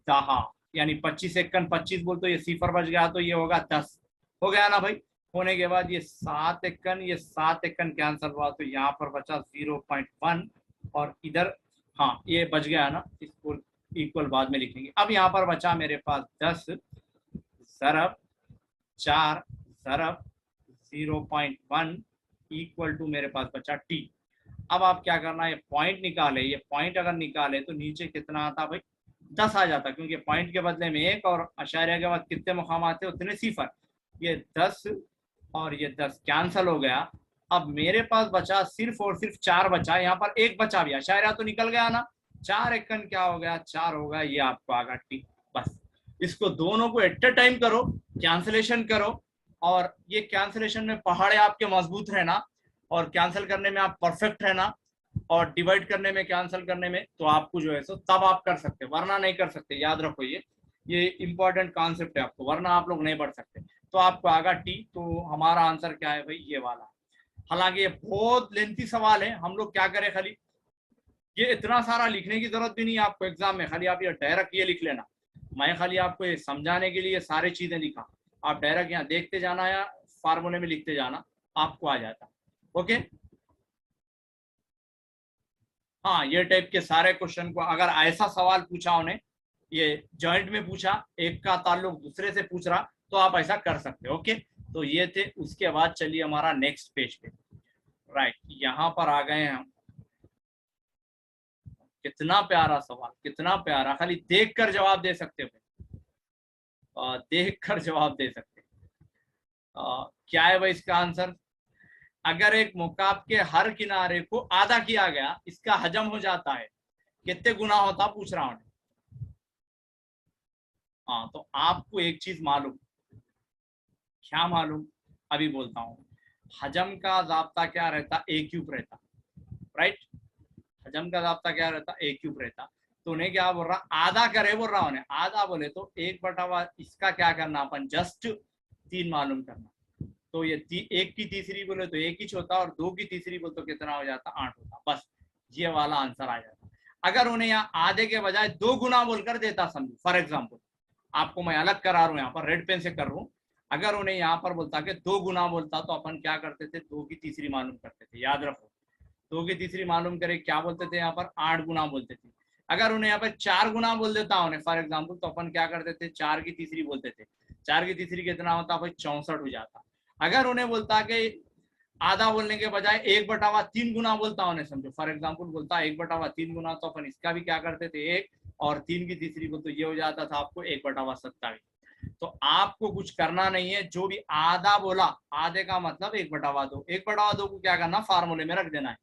दहा, यानी 25 एकन 25 बोल तो ये सिफर बच गया, तो ये होगा 10, हो गया ना भाई। होने के बाद ये 7 एकन, ये 7 एकन कैंसल हुआ, तो यहाँ पर बचा 0.1, और इधर हाँ ये बच गया ना, इसको इक्वल बाद में लिखेंगे। अब यहाँ पर बचा मेरे पास 10 ज़रब 4 ज़रब 0.1 इक्वल टू मेरे पास बचा T। अब आप क्या करना, ये पॉइंट निकाले, ये पॉइंट अगर निकाले तो नीचे कितना आता भाई 10 आ जाता, क्योंकि पॉइंट के बदले में 1 और अशारिया के बाद कितने मुकाम आते उतने सिफर, ये 10 और ये 10 कैंसल हो गया। अब मेरे पास बचा सिर्फ और सिर्फ 4 बचा, यहाँ पर एक बचा भी, शायरा तो निकल गया ना, 4 एकन क्या हो गया, 4 हो गया, ये आपको आगा टी। बस इसको दोनों को एट ए टाइम करो, कैंसलेशन करो, और ये कैंसलेशन में पहाड़े आपके मजबूत रहना, और कैंसिल करने में आप परफेक्ट रहना, और डिवाइड करने में, कैंसिल करने में, तो आपको जो है सो तब आप कर सकते, वरना नहीं कर सकते। याद रखो ये इंपॉर्टेंट कॉन्सेप्ट है आपको, वरना आप लोग नहीं बढ़ सकते। तो आपको आगा टी, तो हमारा आंसर क्या है भाई, ये वाला। हालांकि ये बहुत लेंथी सवाल है, हम लोग क्या करें, खाली ये इतना सारा लिखने की जरूरत भी नहीं है आपको एग्जाम में, खाली आप ये डायरेक्ट ये लिख लेना। मैं खाली आपको ये समझाने के लिए सारी चीजें लिखा, आप डायरेक्ट यहाँ देखते जाना या फार्मूले में लिखते जाना, आपको आ जाता। ओके, हाँ, ये टाइप के सारे क्वेश्चन को अगर ऐसा सवाल पूछा उन्हें, ये जॉइंट में पूछा, एक का ताल्लुक दूसरे से पूछ रहा, तो आप ऐसा कर सकते हो। ओके, तो ये थे। उसके बाद चलिए हमारा नेक्स्ट पेज पे। राइट, यहाँ पर आ गए हम। कितना प्यारा सवाल, कितना प्यारा, खाली देख कर जवाब दे सकते हो, देख कर जवाब दे सकते। क्या है भाई इसका आंसर? अगर एक मुकाब के हर किनारे को आधा किया गया, इसका हजम हो जाता है, कितने गुना होता पूछ रहा हूं। हाँ, तो आपको एक चीज मालूम, क्या मालूम, अभी बोलता हूँ। हजम का जाब्ता क्या रहता, ए क्यूब रहता। राइट, हजम का जाब्ता क्या रहता, ए क्यूब रहता। तो उन्हें क्या बोल रहा, आधा करे बोल रहा उन्हें, आधा बोले तो 1/, इसका क्या करना अपन, जस्ट 3 मालूम करना। तो ये 1 की तीसरी बोले तो 1 ही होता, और 2 की तीसरी बोले तो कितना हो जाता, 8 होता। बस ये वाला आंसर आ जाता। अगर उन्हें यहाँ आधे के बजाय 2 गुना बोलकर देता, समझो फॉर एग्जाम्पल, आपको मैं अलग करा रहा हूँ, यहाँ पर रेड पेन से कर रहा हूँ। अगर उन्हें यहाँ पर बोलता कि 2 गुना बोलता, तो अपन क्या करते थे, 2 की तीसरी मालूम करते थे। याद रखो, 2 की तीसरी मालूम करे क्या बोलते थे, यहाँ पर 8 गुना बोलते थे। अगर उन्हें यहाँ पर 4 गुना बोल देता उन्हें फॉर एग्जाम्पल, तो अपन क्या करते थे, 4 की तीसरी बोलते थे। 4 की तीसरी कितना होता भाई, 64 हो जाता। अगर उन्हें बोलता कि आधा बोलने के बजाय 1/3 गुना बोलता उन्हें, समझो फॉर एग्जाम्पल बोलता 1/3 गुना, तो अपन इसका भी क्या करते थे, 1 और 3 की तीसरी को, तो ये हो जाता था आपको 1/27। तो आपको कुछ करना नहीं है, जो भी आधा बोला, आधे का मतलब 1/2, 1/2 को क्या करना, फार्मूले में रख देना है।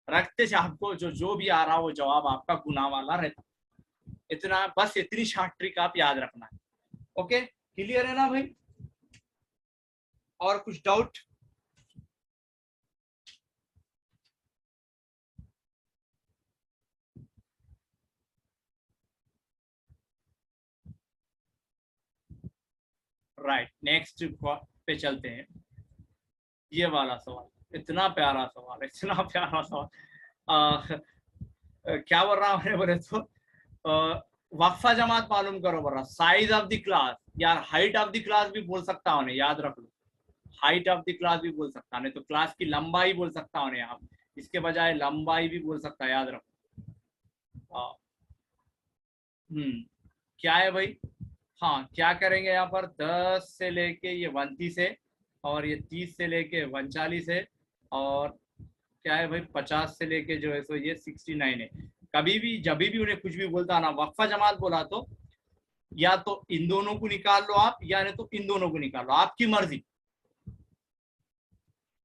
रखते से आपको जो जो भी आ रहा वो जवाब आपका गुना वाला रहता। इतना बस, इतनी शॉर्ट ट्रिक आप याद रखना है। ओके, क्लियर है ना भाई? और कुछ डाउट? राइट, नेक्स्ट पे चलते हैं। ये वाला सवाल, इतना प्यारा सवाल, इतना प्यारा सवाल। क्या बोल रहा हूँ, बोले तो वक्फा जमात मालूम करो, बोल रहा साइज ऑफ द क्लास, यार हाइट ऑफ द क्लास भी बोल सकता हूँ, याद रख लो। हाइट ऑफ द क्लास भी बोल सकता, नहीं तो क्लास की लंबाई बोल सकता हूँ आप, इसके बजाय लंबाई भी बोल सकता है, याद रखो। क्या है भाई, हाँ, क्या करेंगे यहाँ पर, 10 से लेके ये 29 है, और ये 30 से लेके 39 है, और क्या है भाई, 50 से लेके जो है सो ये 69 है। कभी भी जब भी उन्हें कुछ भी बोलता ना, वक्फा जमात बोला तो या तो इन दोनों को निकाल लो आप, या नहीं तो इन दोनों को निकाल लो, आपकी मर्जी,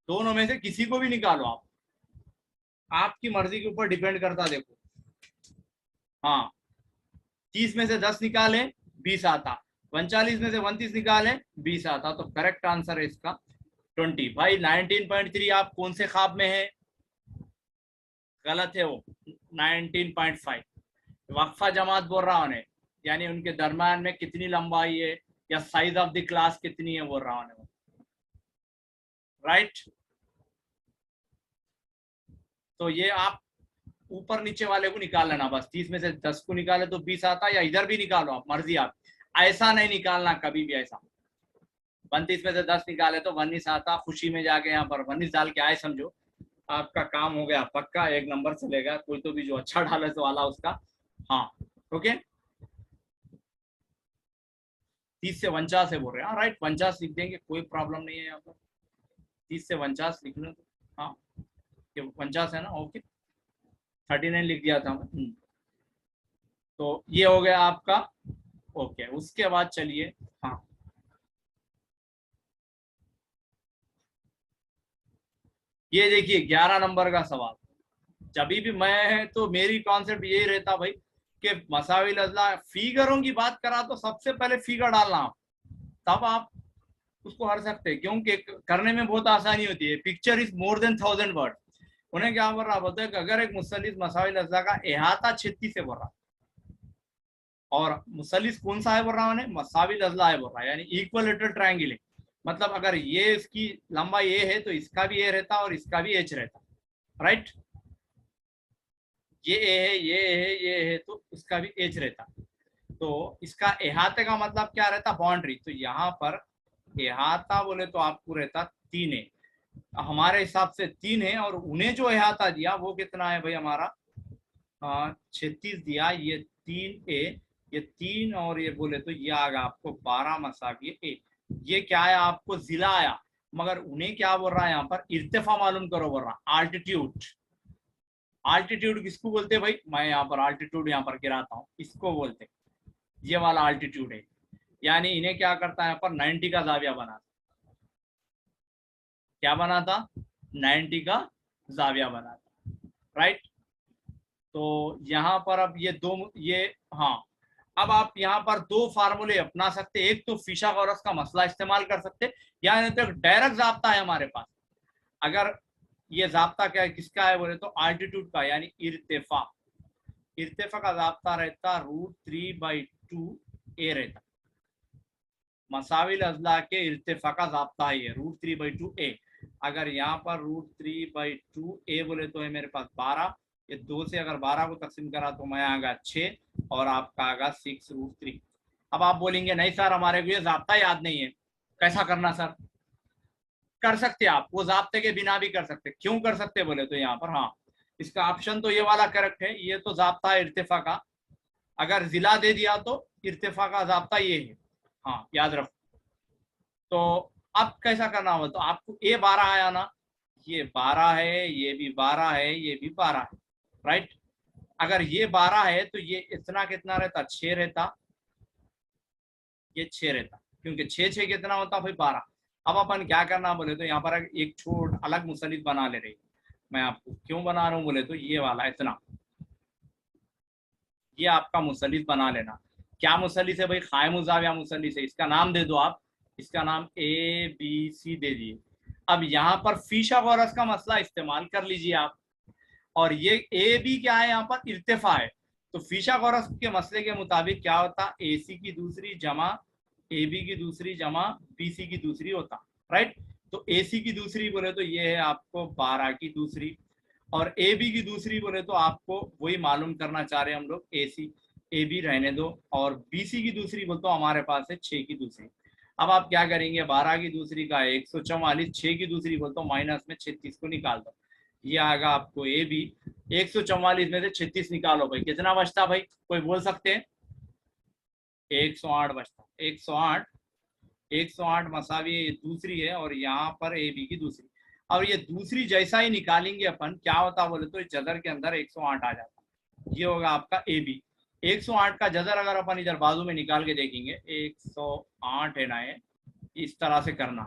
दोनों में से किसी को भी निकालो आप, आपकी मर्जी के ऊपर डिपेंड करता। देखो, हाँ, 30 में से 10 निकाले 20 आता, 39 में से 29 निकाले 20 आता, तो करेक्ट आंसर है इसका 20। भाई 19.3 आप कौन से ख्वाब में है, गलत है वो, 19.5। वक्फा जमात बोल रहा उन्हें, यानी उनके दरम्यान में कितनी लंबाई है, या साइज ऑफ द क्लास कितनी है बोल रहा उन्हें। राइट, तो ये आप ऊपर नीचे वाले को निकाल लेना, बस 30 में से 10 को निकाले तो 20 आता, या इधर भी निकालो आप, मर्जी आप, ऐसा नहीं निकालना कभी भी ऐसा। 32 में से 10 निकाले तो 19 आता, खुशी में जाके यहाँ पर 19 डाल के आए, समझो आपका काम हो गया पक्का, 1 नंबर चलेगा, कोई तो भी जो अच्छा डाले तो वाला उसका। हाँ, ओके, 30 से 49 है बोल रहे हैं, राइट, 49 लिख देंगे, कोई प्रॉब्लम नहीं है यहाँ पर, 30 से 49 लिखना। हाँ, 50 है ना, ओके, 39 लिख दिया था मैं। तो ये हो गया आपका, ओके। उसके बाद चलिए, हाँ, ये देखिए 11 नंबर का सवाल। जब भी मैं तो मेरी कॉन्सेप्ट यही रहता भाई कि मसाविल अजला फिगरों की बात करा तो सबसे पहले फिगर डालना, तब आप उसको हर सकते हैं, क्योंकि करने में बहुत आसानी होती है। Picture is more than 1000 word. उन्हें क्या बोल रहा बोलते हैं कि अगर एक मुसलिस मसाविल अजला का अहाता 36 से बोल रहा, और मुसलिस कौन सा है बोल रहा है, मसाविल अजला है बोल रहा है, यानी इक्वलेटरल ट्रायंगल है। मतलब अगर ये इसकी लंबाई ए है तो इसका भी ए रहता और इसका भी एच रहता, राइट। ये ए है, ये है, ये है, तो इसका भी एच रहता। तो इसका अहाते का मतलब क्या रहता, बाउंड्री। तो यहाँ पर अहाता बोले तो आपको रहता 3 है, हमारे हिसाब से 3 है, और उन्हें जो अहाता दिया वो कितना है भाई हमारा 36 दिया। ये 3A, ये 3 और ये बोले तो ये आगा आपको 12 मसावी ए। ये क्या है, आपको जिला आया, मगर उन्हें क्या बोल रहा है यहाँ पर, इर्तिफा मालूम करो बोल रहा, आल्टीट्यूड। आल्टीट्यूड किसको बोलते हैं भाई, मैं यहाँ पर आल्टीट्यूड यहाँ पर गिराता हूँ, इसको बोलते हैं, ये वाला आल्टीट्यूड है। यानी इन्हें क्या करता है यहाँ पर 90 का जाविया बनाता, क्या बनाता, 90 का जाविया बनाता, राइट। तो यहाँ पर अब ये दो, ये हाँ, अब आप यहाँ पर दो फार्मूले अपना सकते, एक तो फिशागोरस का मसला इस्तेमाल कर सकते, या नहीं तो डायरेक्ट जाब्ता है हमारे पास। अगर ये जाब्ता क्या है, किसका है बोले तो आल्टीट्यूड का, यानी इर्तिफा। इर्तिफा का जाब्ता रहता √3/2 ए रहता, मसाविल अजला के इर्तिफा का जाब्ता है ये √3/2 ए। अगर यहाँ पर √3/2 ए बोले तो है मेरे पास 12, ये 2 से अगर 12 को तकसीम करा तो मैं आगा 6 और आपका आगा 6√3। अब आप बोलेंगे नहीं सर हमारे को ये जाब्ता याद नहीं है, कैसा करना सर। कर सकते आप, वो जाब्ते के बिना भी कर सकते। क्यों कर सकते बोले तो यहाँ पर हाँ, इसका ऑप्शन तो ये वाला करेक्ट है, ये तो जाब्ता है इर्तिफा का। अगर जिला दे दिया तो इर्तिफा का जाब्ता ये है, हाँ याद रखो। तो अब कैसा करना होगा, तो आपको ए 12 आया ना, ये 12 है, ये भी 12 है, ये भी 12 है, राइट। अगर ये 12 है तो ये इतना कितना रहता, 6 रहता, ये 6 रहता, क्योंकि 6 6 कितना होता भाई 12। अब अपन क्या करना बोले तो यहाँ पर एक छोट अलग मुसलिफ बना ले रही, मैं आपको क्यों बना रहा हूँ बोले तो ये वाला इतना, ये आपका मुसलिफ बना लेना। क्या मुसलिस है भाई, खाए मुजाविया मुसलिस है, इसका नाम दे दो आप, इसका नाम ABC दे दिए। अब यहाँ पर फिशागोरस का मसला इस्तेमाल कर लीजिए आप, और ये ए बी क्या है यहाँ पर इर्तिफा है। तो फिशागोरस के मसले के मुताबिक क्या होता, AC की दूसरी जमा AB की दूसरी जमा BC की दूसरी होता, राइट। तो AC की दूसरी बोले तो ये है आपको 12 की दूसरी, और AB की दूसरी बोले तो आपको वही मालूम करना चाह रहे हैं हम लोग, AB रहने दो, और BC की दूसरी बोले तो हमारे पास है 6 की दूसरी। अब आप क्या करेंगे, 12 की दूसरी का 144, 6 की दूसरी बोले तो माइनस में 36 को निकाल दो, ये आएगा आपको AB। 144 में से 36 निकालो भाई, कितना बचता भाई, कोई बोल सकते हैं, 108 बचता, 108। 108 मसावी दूसरी है, और यहाँ पर AB की दूसरी। और ये दूसरी जैसा ही निकालेंगे अपन, क्या होता बोले तो जदर के अंदर 108 आ जाता, ये होगा आपका AB। 108 का जदर अगर अपन इधर बाजू में निकाल के देखेंगे, 108 है ना, इस तरह से करना,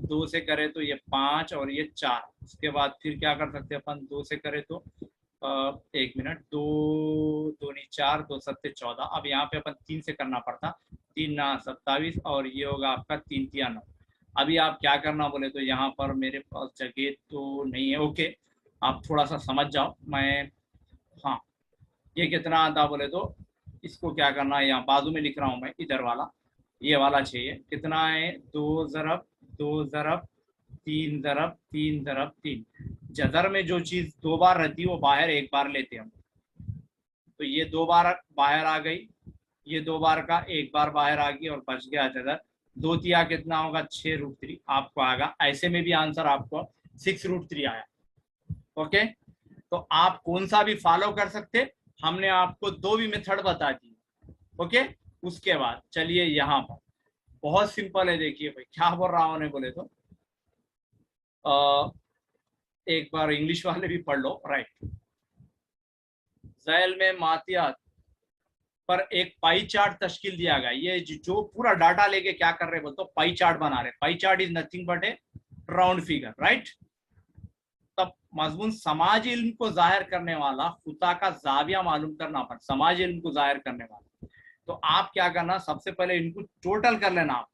2 से करे तो ये 5 और ये 4। उसके बाद फिर क्या कर सकते हैं अपन, 2 से करे तो 1 मिनट, 2 2 नहीं 4, 2 7 14। अब यहाँ पे अपन 3 से करना पड़ता, 3 ना 27, और ये होगा आपका 3 3 9। अभी आप क्या करना बोले तो यहाँ पर मेरे पास जगह तो नहीं है, ओके आप थोड़ा सा समझ जाओ। मैं हाँ, ये कितना आता बोले तो इसको क्या करना है, यहाँ बाजू में लिख रहा हूँ मैं, इधर वाला ये वाला चाहिए, कितना है 2 ज़रब 2 ज़रब 3 ज़रब 3 ज़रब 3। जदर में जो चीज 2 बार रहती है वो बाहर 1 बार लेते हैं हम, तो ये 2 बार बाहर आ गई, ये 2 बार का 1 बार बाहर आ गई, और बच गया जदर 2 तिया कितना होगा 6√3 आपको आएगा। ऐसे में भी आंसर आपको 6√3 आया, ओके। तो आप कौन सा भी फॉलो कर सकते, हमने आपको 2 भी मेथड बता दी, ओके। उसके बाद चलिए यहाँ पर बहुत सिंपल है, देखिए भाई क्या बोल रहा हूँ बोले तो एक बार इंग्लिश वाले भी पढ़ लो, राइट। जैल में मातियात पर एक पाई चार्ट तश्कील दिया गया, ये जो पूरा डाटा लेके क्या कर रहे बोलते पाई चार्ट बना रहे। Pie chart is nothing but A round figure, right. तब मजमून समाज इल्म को जाहिर करने वाला खुता का जाविया मालूम करना, पर समाज इल्म को जाहिर करने वाला। तो आप क्या करना, सबसे पहले इनको टोटल कर लेना। आप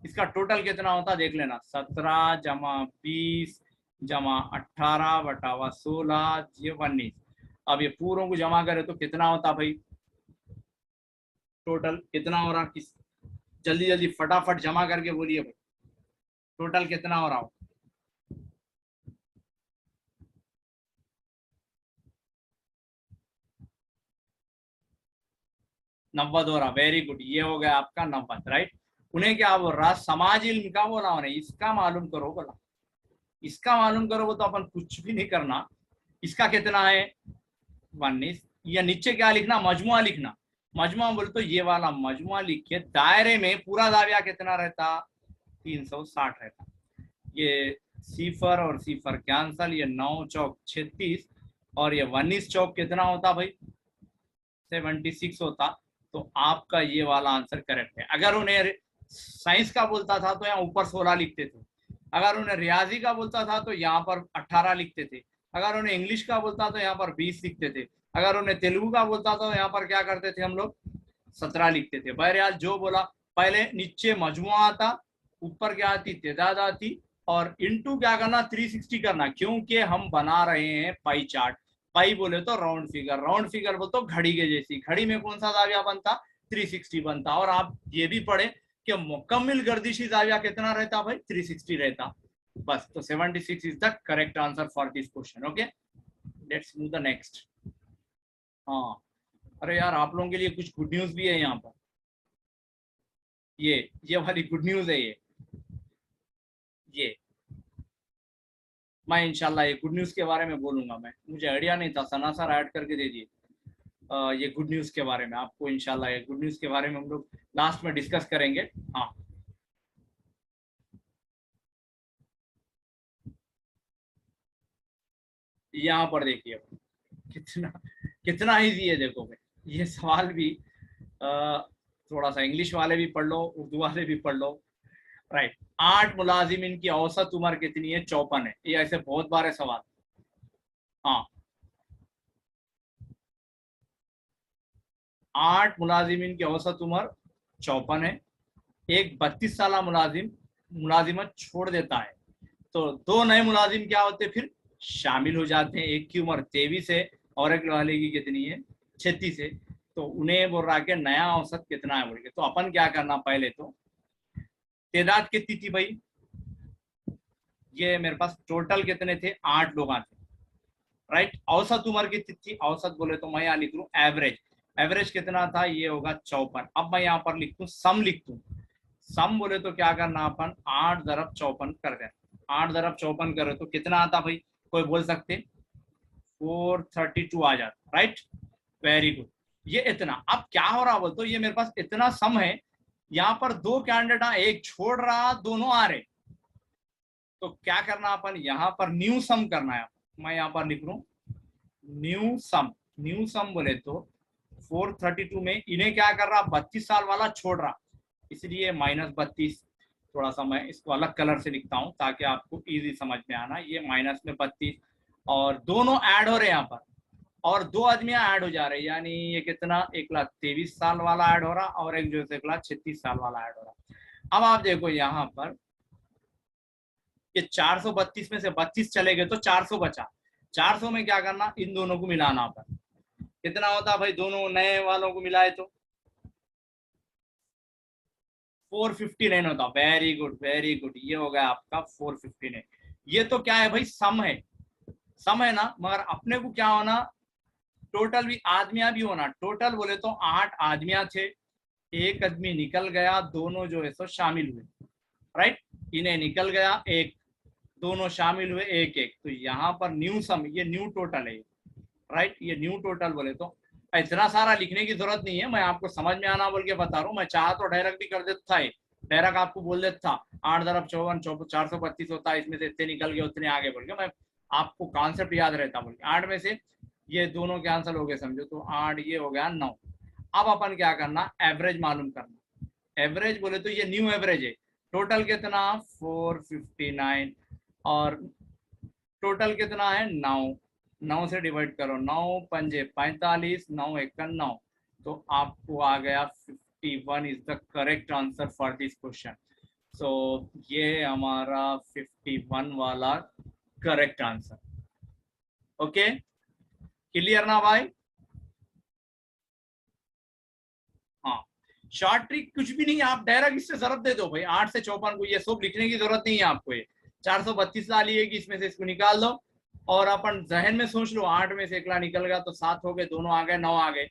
इसका टोटल कितना होता देख लेना, 17 जमा 20 जमा 18 बटावा 16 ये 19। अब ये पूरों को जमा करे तो कितना होता भाई, टोटल कितना हो रहा, किस जल्दी जल्दी फटाफट जमा करके बोलिए भाई, टोटल कितना हो रहा हो। नब्बत हो रहा, वेरी गुड, ये हो गया आपका नब्बत, राइट। उन्हें क्या बोल रहा, समाज इल्म का बोला उन्हें, इसका मालूम करो बोला, इसका मालूम करो। वो तो अपन कुछ भी नहीं करना। इसका कितना है 19, या नीचे क्या लिखना, मजमुआ लिखना। मजमुआ बोले तो ये वाला मजमुआ लिखिए, दायरे में पूरा दाविया कितना रहता, 360 रहता। ये सिफर और सिफर कैंसल, ये 9 चौक 36 और ये 19 चौक कितना होता भाई, 76 होता। तो आपका ये वाला आंसर करेक्ट है। अगर उन्हें साइंस का बोलता था तो यहाँ ऊपर 16 लिखते थे, अगर उन्हें रियाजी का बोलता था तो यहाँ पर 18 लिखते थे, अगर उन्हें इंग्लिश का बोलता तो यहाँ पर 20 लिखते थे, अगर उन्हें तेलुगु का बोलता तो यहाँ पर क्या करते थे हम लोग, 17 लिखते थे। बहरहाल जो बोला, पहले नीचे मजमुआ आता, ऊपर क्या आती, तादाद आती, और इनटू क्या करना, 360 करना, क्योंकि हम बना रहे हैं पाई चार्ट। पाई बोले तो राउंड फिगर, राउंड फिगर बोले तो घड़ी के जैसी, घड़ी में कौन सा जाविया बनता, 360 बनता। और आप ये भी पढ़े कि मुकम्मिल गर्दिशी जाविया कितना रहता भाई, 360 रहता। बस, तो 76 is the correct answer for this question. Okay, let's move the next. हाँ, अरे यार, आप लोगों के लिए कुछ गुड न्यूज भी है यहाँ पर। ये वाली गुड न्यूज है। ये मैं इंशाल्लाह ये गुड न्यूज के बारे में बोलूंगा। मैं, मुझे आइडिया नहीं था, सना सर ऐड करके दे दिए ये गुड न्यूज के बारे में आपको। इंशाल्लाह ये गुड न्यूज के बारे में हम लोग लास्ट में डिस्कस करेंगे। हाँ, यहाँ पर देखिए कितना कितना इजी है, देखो भाई ये सवाल भी थोड़ा सा इंग्लिश वाले भी पढ़ लो, उर्दू वाले भी पढ़ लो, राइट। 8 मुलाजिमिन की औसत उम्र कितनी है, 54 है। ये ऐसे बहुत बार सवाल। हाँ, 8 मुलाजिमिन की औसत उम्र 54 है। एक 32 साल मुलाजिमत छोड़ देता है, तो 2 नए मुलाजिम क्या होते फिर शामिल हो जाते हैं। एक की उम्र 23 है और एक वाले की कितनी है, 36 है। तो उन्हें बोल रहा है कि नया औसत कितना है बोल के। तो अपन क्या करना, पहले तो तादाद कितनी थी भाई, ये मेरे पास टोटल कितने थे, 8 लोग थे, राइट। औसत उम्र कितनी थी, औसत बोले तो मैं यहाँ लिख लूँ एवरेज। एवरेज कितना था, ये होगा 54। अब मैं यहाँ पर लिख दूँ सम, लिख दूँ सम बोले तो क्या करना अपन, 8 × 54 कर देना। 8 × 54 करे तो कितना आता भाई, कोई बोल सकते, 432 आ जाता, राइट। Very good. ये इतना, अब क्या हो रहा बोल तो, ये मेरे पास इतना सम है, यहाँ पर 2 कैंडिडेट, एक छोड़ रहा, दोनों आ रहे। तो क्या करना अपन, यहाँ पर न्यू सम करना है। मैं यहाँ पर लिख लूँ न्यू सम। न्यू सम बोले तो 432 में इन्हें क्या कर रहा, 32 साल वाला छोड़ रहा, इसलिए -32। थोड़ा सा मैं इसको अलग कलर से लिखता हूँ ताकि आपको इजी समझ में आना। ये माइनस में 32 और दोनों ऐड हो रहे हैं यहाँ पर, और 2 आदमियां ऐड हो जा रहे हैं, यानी ये कितना, 1,23 साल वाला ऐड हो रहा और एक जो 1,36 साल वाला ऐड हो रहा। अब आप देखो यहाँ पर ये 432 में से 32 चले गए तो 400 बचा। 400 में क्या करना, इन दोनों को मिलाना पर कितना होता भाई, दोनों नए वालों को मिलाए तो 459 होता। वेरी गुड, वेरी गुड, ये हो गया आपका 459। ये तो क्या है भाई, सम है, सम है ना, मगर अपने को क्या होना, टोटल भी आदमियां भी होना। टोटल बोले तो 8 आदमियां थे, एक आदमी निकल गया, दोनों जो है सो शामिल हुए, राइट। इन्हें निकल गया एक, दोनों शामिल हुए एक एक। तो यहाँ पर न्यू सम, ये न्यू टोटल है, राइट। ये न्यू टोटल बोले तो इतना सारा लिखने की जरूरत नहीं है, मैं आपको समझ में आना बोल के बता रहा हूँ। मैं चाह तो डायरेक्ट भी कर देता था, डायरेक्ट आपको बोल देता था 8 × 54 432 होता है, इसमें से इतने निकल गए उतने आगे बोल के, मैं आपको कॉन्सेप्ट याद रहता बोल के। 8 में से ये दोनों कैंसिल हो गए समझो, तो 8 ये हो गया 9। अब अपन क्या करना, एवरेज मालूम करना। एवरेज बोले तो ये न्यू एवरेज है, टोटल कितना 459 और टोटल कितना है 9, 9 से डिवाइड करो, 9 पंजे 45, 9 एकन 9, तो आपको आ गया 51 is the correct answer for this question. So ये हमारा 51 वाला करेक्ट आंसर। ओके, क्लियर ना भाई? हाँ, शॉर्ट ट्रिक कुछ भी नहीं है, आप डायरेक्ट इससे जरूरत दे दो भाई, 8 से 54 को, ये सब लिखने की जरूरत नहीं है आपको। ये 432 डाली है कि इसमें से इसको निकाल दो और अपन जहन में सोच लो, 8 में से एकला निकल गया तो 7 हो गए, दोनों आ गए, 9 आ गए,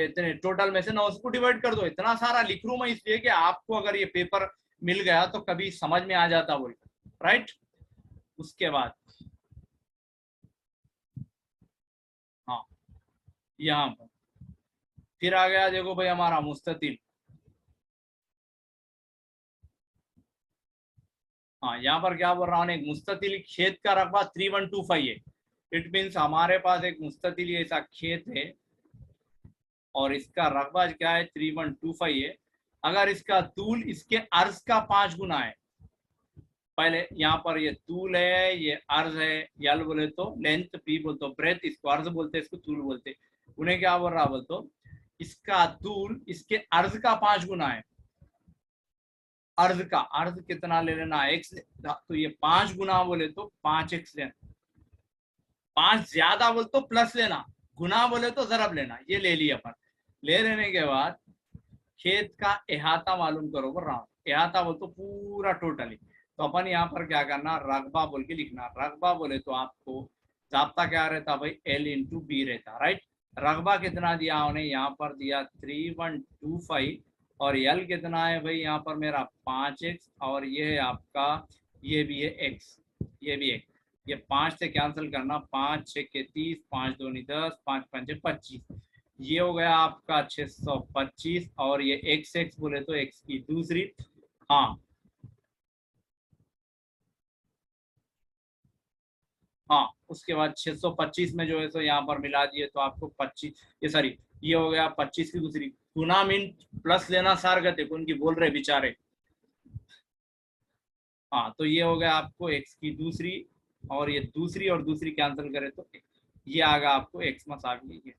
इतने टोटल में से 9 को डिवाइड कर दो। इतना सारा लिख रू मैं इसलिए कि आपको अगर ये पेपर मिल गया तो कभी समझ में आ जाता बोल, राइट। उसके बाद हाँ, यहाँ पर फिर आ गया देखो भाई हमारा मुस्ततिल। हाँ, यहाँ पर क्या बोल रहा हूँ, एक मुस्ततिल खेत का रकबा 3125 है। इट मीन्स हमारे पास एक मुस्ततिल ऐसा खेत है और इसका रकबा क्या है 3125 है। अगर इसका तूल इसके अर्ज का 5 गुना है, पहले यहाँ पर ये तूल है, ये अर्ज है, यल बोले तो लेंथ, पी बोलते तो ब्रेथ, इसको अर्ज बोलते, इसको तूल बोलते। उन्हें क्या बोल रहा बोलते, इसका तूल इसके अर्ज का 5 गुना है। अर्ज का अर्ज कितना ले लेना, एक्स, तो ये 5 गुना बोले तो 5x लेना, 5 ज्यादा बोले तो प्लस लेना, गुना बोले तो जरब लेना। ये ले लिया अपन। ले लेने के बाद खेत का अहाता मालूम करो, बोल रहा हूँ अहाता बोल तो पूरा टोटली। तो अपन यहाँ पर क्या करना, रकबा बोल के लिखना। रकबा बोले तो आपको जाब्ता क्या रहता भाई, L इंटू बी रहता, राइट। रकबा कितना दिया उन्हें, यहाँ पर दिया 3125 और यल कितना है भाई, यहाँ पर मेरा 5x और ये है आपका, ये भी है x, ये भी x। ये 5 से कैंसिल करना, 5 6 के 30, 5 2 10, 5 5 25, ये हो गया आपका 625 और ये x बोले तो x की दूसरी। हाँ हाँ, उसके बाद 625 में जो है सो यहाँ पर मिला दिए तो आपको 25, ये सॉरी, ये हो गया 25 की दूसरी। गुना मीन प्लस लेना सार गते उनकी बोल रहे बेचारे। हाँ, तो ये हो गया आपको x की दूसरी और ये दूसरी और दूसरी कैंसिल करे तो ये आ गया आपको x मस आ गई।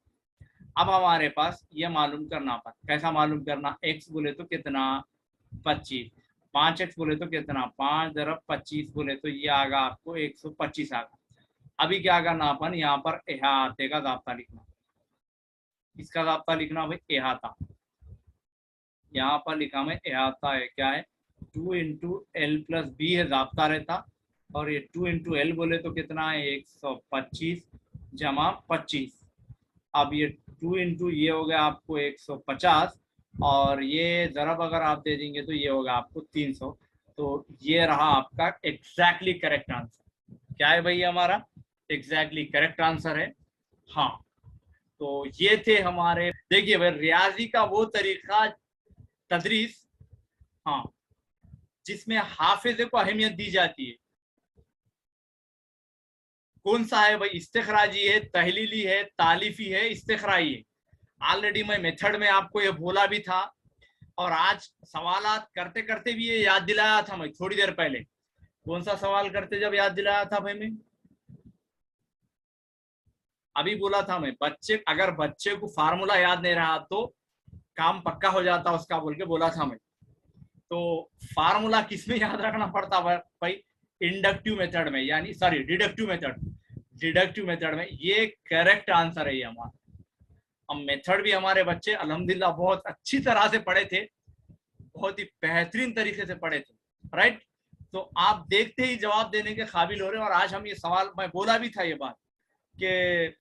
अब हमारे पास ये मालूम करना पर, कैसा मालूम करना, x बोले तो कितना 25, 5x बोले तो कितना 5 दरब 25 बोले तो ये आगा आपको 125 आगा। अभी क्या करना अपन, यहाँ पर अहाते का जाब्ता लिखना, इसका जाब्ता लिखना भाई अहाता। यहाँ पर लिखा मैं अहाता है, क्या है 2 इंटू एल प्लस बी है, जाब्ता रहता। और ये 2 इंटू एल बोले तो कितना है 125 जमा 25। अब ये 2 इंटू ये हो गया आपको 150 और ये जरब अगर आप दे देंगे तो ये होगा आपको 300। तो ये रहा आपका एग्जैक्टली करेक्ट आंसर। क्या है भाई हमारा एग्जैक्टली करेक्ट आंसर है। हाँ, तो ये थे हमारे, देखिए भाई रियाजी का वो तरीका तदरीस, हाँ, जिसमें हाफिजे को अहमियत दी जाती है। कौन सा है भाई, इस्तिखराजी है, तहलीली है, तालीफी है, इस्तिखराई है। ऑलरेडी मैं मेथड में आपको ये बोला भी था और आज सवालात करते करते भी ये याद दिलाया था मैं थोड़ी देर पहले। कौन सा सवाल करते जब याद दिलाया था भाई मैं, अभी बोला था मैं, बच्चे अगर बच्चे को फार्मूला याद नहीं रहा तो काम पक्का हो जाता उसका बोल के बोला था मैं। तो फार्मूला किसमें याद रखना पड़ता भाई, इंडक्टिव मेथड में, यानी sorry deductive method, deductive method में। ये करेक्ट आंसर है ये हमारा। अब मेथड भी हमारे बच्चे अल्हम्दुलिल्लाह बहुत अच्छी तरह से पढ़े थे, बहुत ही बेहतरीन तरीके से पढ़े थे, राइट। तो आप देखते ही जवाब देने के काबिल हो रहे हैं। और आज हम ये सवाल, मैं बोला भी था ये बात कि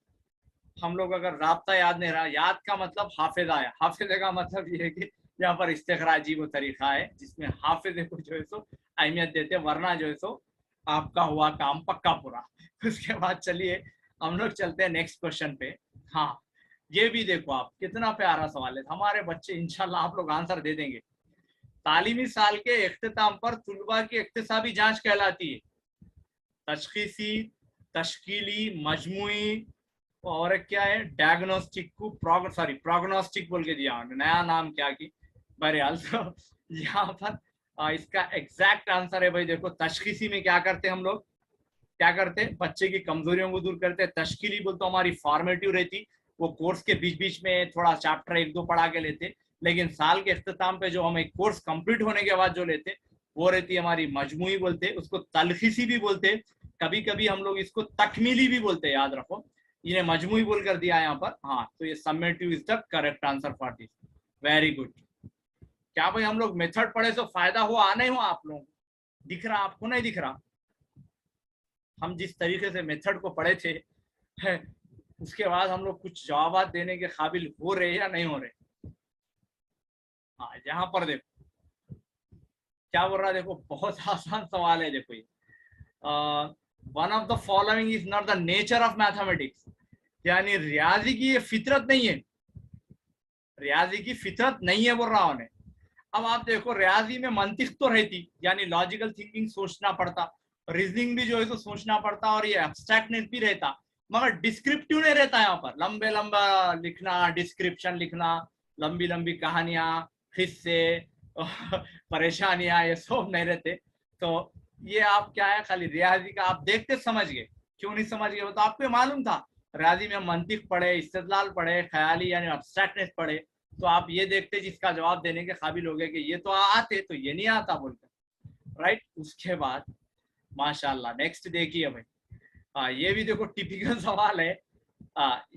हम लोग अगर राब्ता याद नहीं रहा, याद का मतलब हाफिजा है, हाफिजे का मतलब ये है कि यहाँ पर इस्तिखराजी वो तरीका है जिसमें हाफिजे को जो है सो अहमियत देते, वरना जो है सो आपका हुआ काम पक्का पूरा। उसके बाद चलिए हम लोग चलते हैं नेक्स्ट क्वेश्चन पे। हाँ, ये भी देखो आप, कितना प्यारा सवाल है, हमारे बच्चे इंशाल्लाह आप लोग आंसर दे देंगे। तालीमी साल के इख्तिताम पर तुलबा की इख्तिसाबी जांच कहलाती है तशखीसी, तश्कीली, मजमुई और क्या है डायग्नोस्टिक को प्रोग्नोस्टिक बोल के दिया, नया नाम क्या की बहरहाल। तो यहाँ पर इसका एग्जैक्ट आंसर है भाई, देखो तशखीसी में क्या करते हैं हम लोग, क्या करते, बच्चे की कमजोरियों को दूर करते। तश्कीली बोल तो हमारी फॉर्मेटिव रहती, वो कोर्स के बीच बीच में थोड़ा चैप्टर एक दो पढ़ा के लेते, लेकिन साल के अख्ताम पे जो हम एक कोर्स कंप्लीट होने के बाद जो लेते वो रहती हमारी मजमुई बोलते, उसको तलखीसी भी बोलते, कभी कभी हम लोग इसको तकमीली भी बोलते, याद रखो। इन्हें मजमुई बोल कर दिया यहाँ पर। हाँ, तो ये summative is the correct answer for this. Very good. क्या भाई हम लोग मेथड पढ़े तो फायदा हुआ नहीं हुआ आप लोगों को? दिख रहा आपको, नहीं दिख रहा? हम जिस तरीके से मेथड को पढ़े थे उसके बाद हम लोग कुछ जवाब देने के काबिल हो रहे या नहीं हो रहे? हाँ, यहाँ पर देखो क्या बोल रहा है, देखो बहुत आसान सवाल है। देखो ये one of the following is not the nature of mathematics, यानी रियाजी की ये फितरत नहीं है, रियाजी की फितरत नहीं है बोल रहा हूं। अब आप देखो रियाजी में मंतिक तो रहती, यानी लॉजिकल थिंकिंग सोचना पड़ता, रीजनिंग भी जो है तो सोचना पड़ता, और ये एब्स्ट्रैक्टनेस भी रहता, मगर डिस्क्रिप्टिव नहीं रहता। यहाँ पर लंबे लंबा लिखना, डिस्क्रिप्शन लिखना, लंबी लंबी कहानियां, हिस्से, परेशानियां, ये सब नहीं रहते। तो ये आप क्या है, खाली रियाजी का आप देखते समझ गए। क्यों नहीं समझ गए? वो तो आपको मालूम था, रियाजी में मंतिक पढ़े, इस्तेदलाल पढ़े, ख्याली यानी एब्स्ट्रैक्टनेस पढ़े, तो आप ये देखते जिसका जवाब देने के काबिल हो गए कि ये तो आते, तो ये नहीं आता बोलकर, राइट। उसके बाद माशाल्लाह नेक्स्ट देखिए भाई। ये भी देखो टिपिकल सवाल है।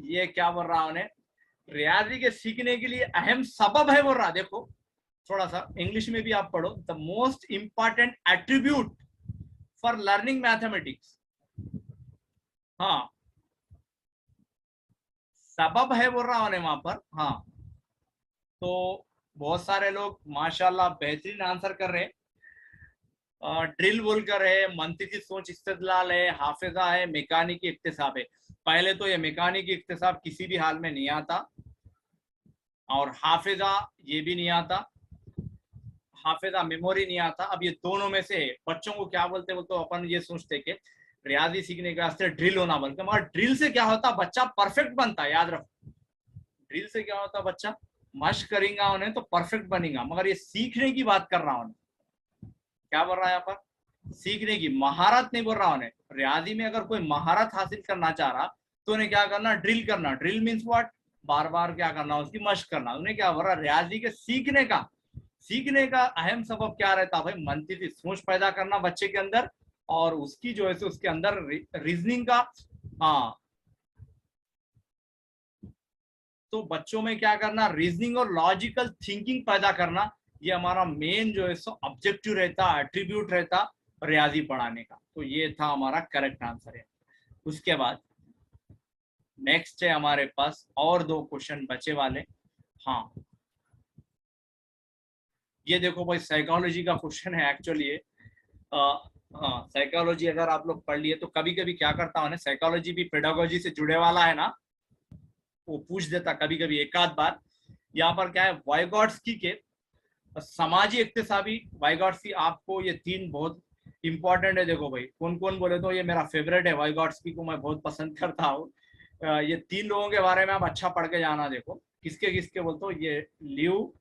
ये क्या बोल रहा उन्हें, रियाजी के सीखने के लिए अहम सबब है बोल रहा। देखो थोड़ा सा इंग्लिश में भी आप पढ़ो, the most important attribute for learning mathematics. हाँ, सबब है बोल रहा उन्हें वहां पर। हाँ, तो बहुत सारे लोग माशाल्लाह बेहतरीन आंसर कर रहे हैं। ड्रिल बोल कर है, मंतिकी सोच इस्तेदलाल है, हाफिजा है, मैकेनिकी इक्तिसाब है। पहले तो ये मैकेनिकी इक्तिसाब किसी भी हाल में नहीं आता, और हाफिजा ये भी नहीं आता, हाफिजा मेमोरी नहीं आता। अब ये दोनों में से बच्चों को क्या बोलते, वो तो अपन ये सोचते कि रियाजी सीखने के वास्ते ड्रिल होना बोलते, मगर ड्रिल से क्या होता, बच्चा परफेक्ट बनता है। याद रखो, ड्रिल से क्या होता, बच्चा मश्क करेगा उन्हें तो परफेक्ट बनेगा। मगर ये सीखने की बात कर रहा हूं, क्या बोल रहा है यहाँ पर, सीखने की, महारत नहीं बोल रहा उन्हें। रियाजी में अगर कोई महारत हासिल करना चाह रहा तो उन्हें क्या करना, ड्रिल करना। ड्रिल मीन्स व्हाट, बार बार क्या करना, उसकी मश्क करना। उन्हें क्या बोल रहा, रियाजी के सीखने का अहम सबब क्या रहता भाई, मंतिकी सोच पैदा करना बच्चे के अंदर, और उसकी जो है उसके अंदर रीजनिंग का। हाँ, तो बच्चों में क्या करना, रीजनिंग और लॉजिकल थिंकिंग पैदा करना, ये हमारा मेन जो है सो ऑब्जेक्टिव रहता, एट्रीब्यूट रहता रियाजी पढ़ाने का। तो ये था हमारा करेक्ट आंसर है। उसके बाद नेक्स्ट है हमारे पास और दो क्वेश्चन बचे वाले। हाँ, ये देखो भाई साइकोलॉजी का क्वेश्चन है एक्चुअली ये। हाँ, साइकोलॉजी अगर आप लोग पढ़ लिए तो कभी कभी क्या करता हूँ, साइकोलॉजी भी पेडागोजी से जुड़े वाला है ना, वो पूछ देता कभी कभी एक आध बार। यहाँ पर क्या है, वाइगॉट्स्की के समाजी इक्तिसाबी, वाइगॉट्स्की आपको ये तीन बहुत इंपॉर्टेंट है। देखो भाई कौन कौन बोले तो ये मेरा फेवरेट है, वाइगॉट्स्की को मैं बहुत पसंद करता हूँ। ये तीन लोगों के बारे में आप अच्छा पढ़ के जाना। देखो किसके किसके बोलते हो, ये लियो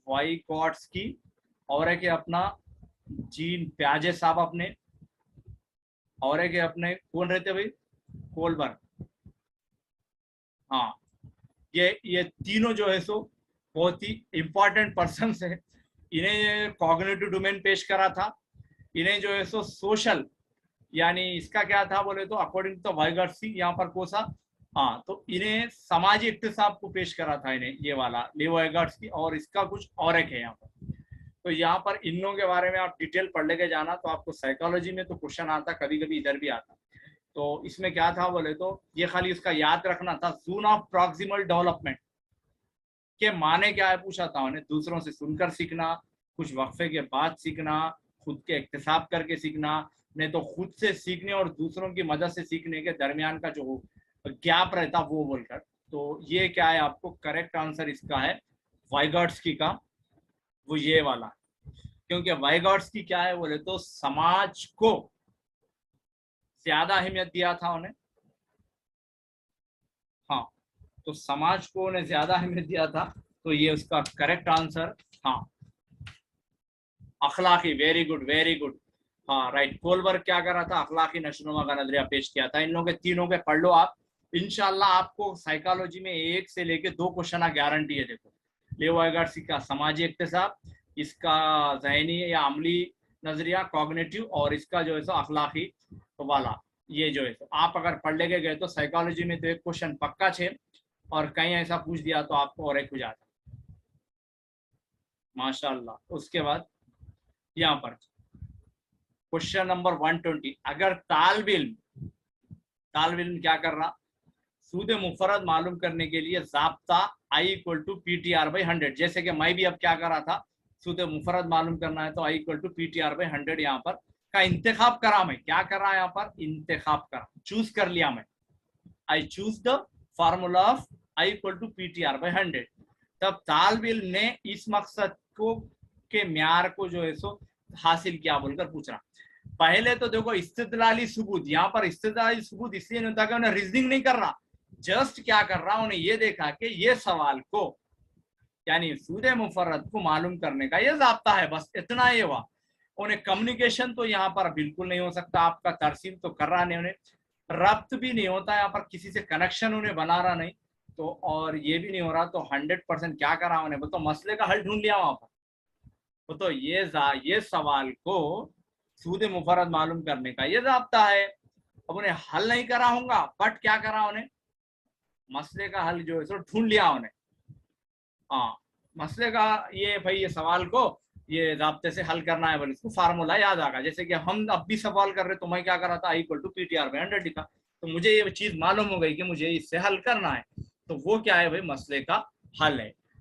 वाइगॉट्स्की, और एक अपना जीन प्याजे साहब अपने, और एक अपने कौन रहते भाई, कोलबर्ग। हाँ, ये तीनों जो है सो बहुत ही इंपॉर्टेंट पर्सन है। इन्हें कॉग्निटिव डोमेन पेश करा था, इन्हें जो है सो सोशल, यानी इसका क्या था बोले तो अकॉर्डिंग टू वाइगॉट्स्की यहाँ पर कोसा। हाँ, तो इन्हें समाजी इक्तिसाब को पेश करा था इन्हें, ये वाला लियो वाइगॉट्स्की, और इसका कुछ और एक है यहाँ पर। तो यहाँ पर इन लोगों के बारे में आप डिटेल पढ़ लेके जाना, तो आपको साइकोलॉजी में तो क्वेश्चन आता, कभी कभी इधर भी आता। तो इसमें क्या था बोले तो ये खाली इसका याद रखना था, जोन ऑफ प्रॉक्सिमल डेवलपमेंट के माने क्या है पूछा था उन्हें। दूसरों से सुनकर सीखना, कुछ वक्फे के बाद सीखना, खुद के इक्तिसाब करके सीखना, नहीं तो खुद से सीखने और दूसरों की मदद से सीखने के दरमियान का जो गैप रहता वो बोलकर। तो ये क्या है, आपको करेक्ट आंसर इसका है वाइगॉट्स्की का, वो ये वाला। क्योंकि वाइगॉट्स्की क्या है बोले तो समाज को ज्यादा अहमियत दिया था उन्हें। हाँ, तो समाज को उन्हें ज्यादा अहमियत दिया था, तो ये उसका करेक्ट आंसर। हाँ, अखलाकी, वेरी गुड वेरी गुड। हाँ राइट, कोलबर्ग क्या कर रहा था, अखलाकी नशोनुमा का नजरिया पेश किया था। इन लोगों के तीनों के पढ़ लो आप, इंशाल्लाह आपको साइकोलॉजी में 1 से लेके 2 क्वेश्चन गारंटी है। देखो लेवागार्सी का समाजी इक्तिसाब, इसका जहनी या अमली नजरिया कॉग्निटिव, और इसका जो है सो अखलाकी वाला, ये जो है तो आप अगर पढ़ लेके गए तो साइकोलॉजी में तो 1 क्वेश्चन पक्का छे, और कहीं ऐसा पूछ दिया तो आपको और 1 हो जाता, माशाल्लाह। उसके बाद यहाँ पर क्वेश्चन नंबर 120, अगर तालिब इल्म क्या कर रहा, सूद मुफरद मालूम करने के लिए ज़ाब्ता I = PTR/100, जैसे कि मैं भी अब क्या कर रहा था, सूद मुफरद मालूम करना है तो I = PTR/100 यहाँ पर का इंतखाब करा। मैं क्या कर रहा, यहाँ पर इंतखाब करा, चूज कर लिया मैं, I choose the formula of I = PTR/100। तब तालिब इल्म ने इस मकसद को के म्यार को जो है सो हासिल किया बोलकर पूछ रहा। पहले तो देखो इस्तिदलाली सबूत, यहाँ पर इस्तिदलाली सबूत इसलिए नहीं होता कि उन्हें रीजनिंग नहीं कर रहा, जस्ट क्या कर रहा, उन्हें ये देखा कि ये सवाल को यानी सूद मुफर्रद को मालूम करने का ये ज़ाब्ता है, बस इतना ही हुआ। उन्हें कम्युनिकेशन तो यहाँ पर बिल्कुल नहीं हो सकता, आपका तरसीम तो कर रहा नहीं, उन्हें रब्त भी नहीं होता यहाँ पर, किसी से कनेक्शन उन्हें बना रहा नहीं, तो और ये भी नहीं हो रहा, तो 100% क्या कर रहा उन्हें, वो तो मसले का हल ढूंढ लिया वहां पर। वो तो ये सवाल को सूद मुफर्रद मालूम करने का ये ज़ाब्ता है। अब उन्हें हल नहीं करा होगा, बट क्या करा, उन्हें मसले का हल जो है सो ढूंढ लिया उन्हें। हाँ, मसले का ये भाई, ये सवाल को ये ज़ाब्ते से हल करना है, बोले इसको फार्मूला याद आगा। जैसे कि हम अब भी सवाल कर रहे, तो मैं क्या कर रहा था, I = PTR/100 लिखा, तो मुझे ये चीज मालूम हो गई कि मुझे इससे हल करना है, तो वो क्या है भाई, मसले का हल है।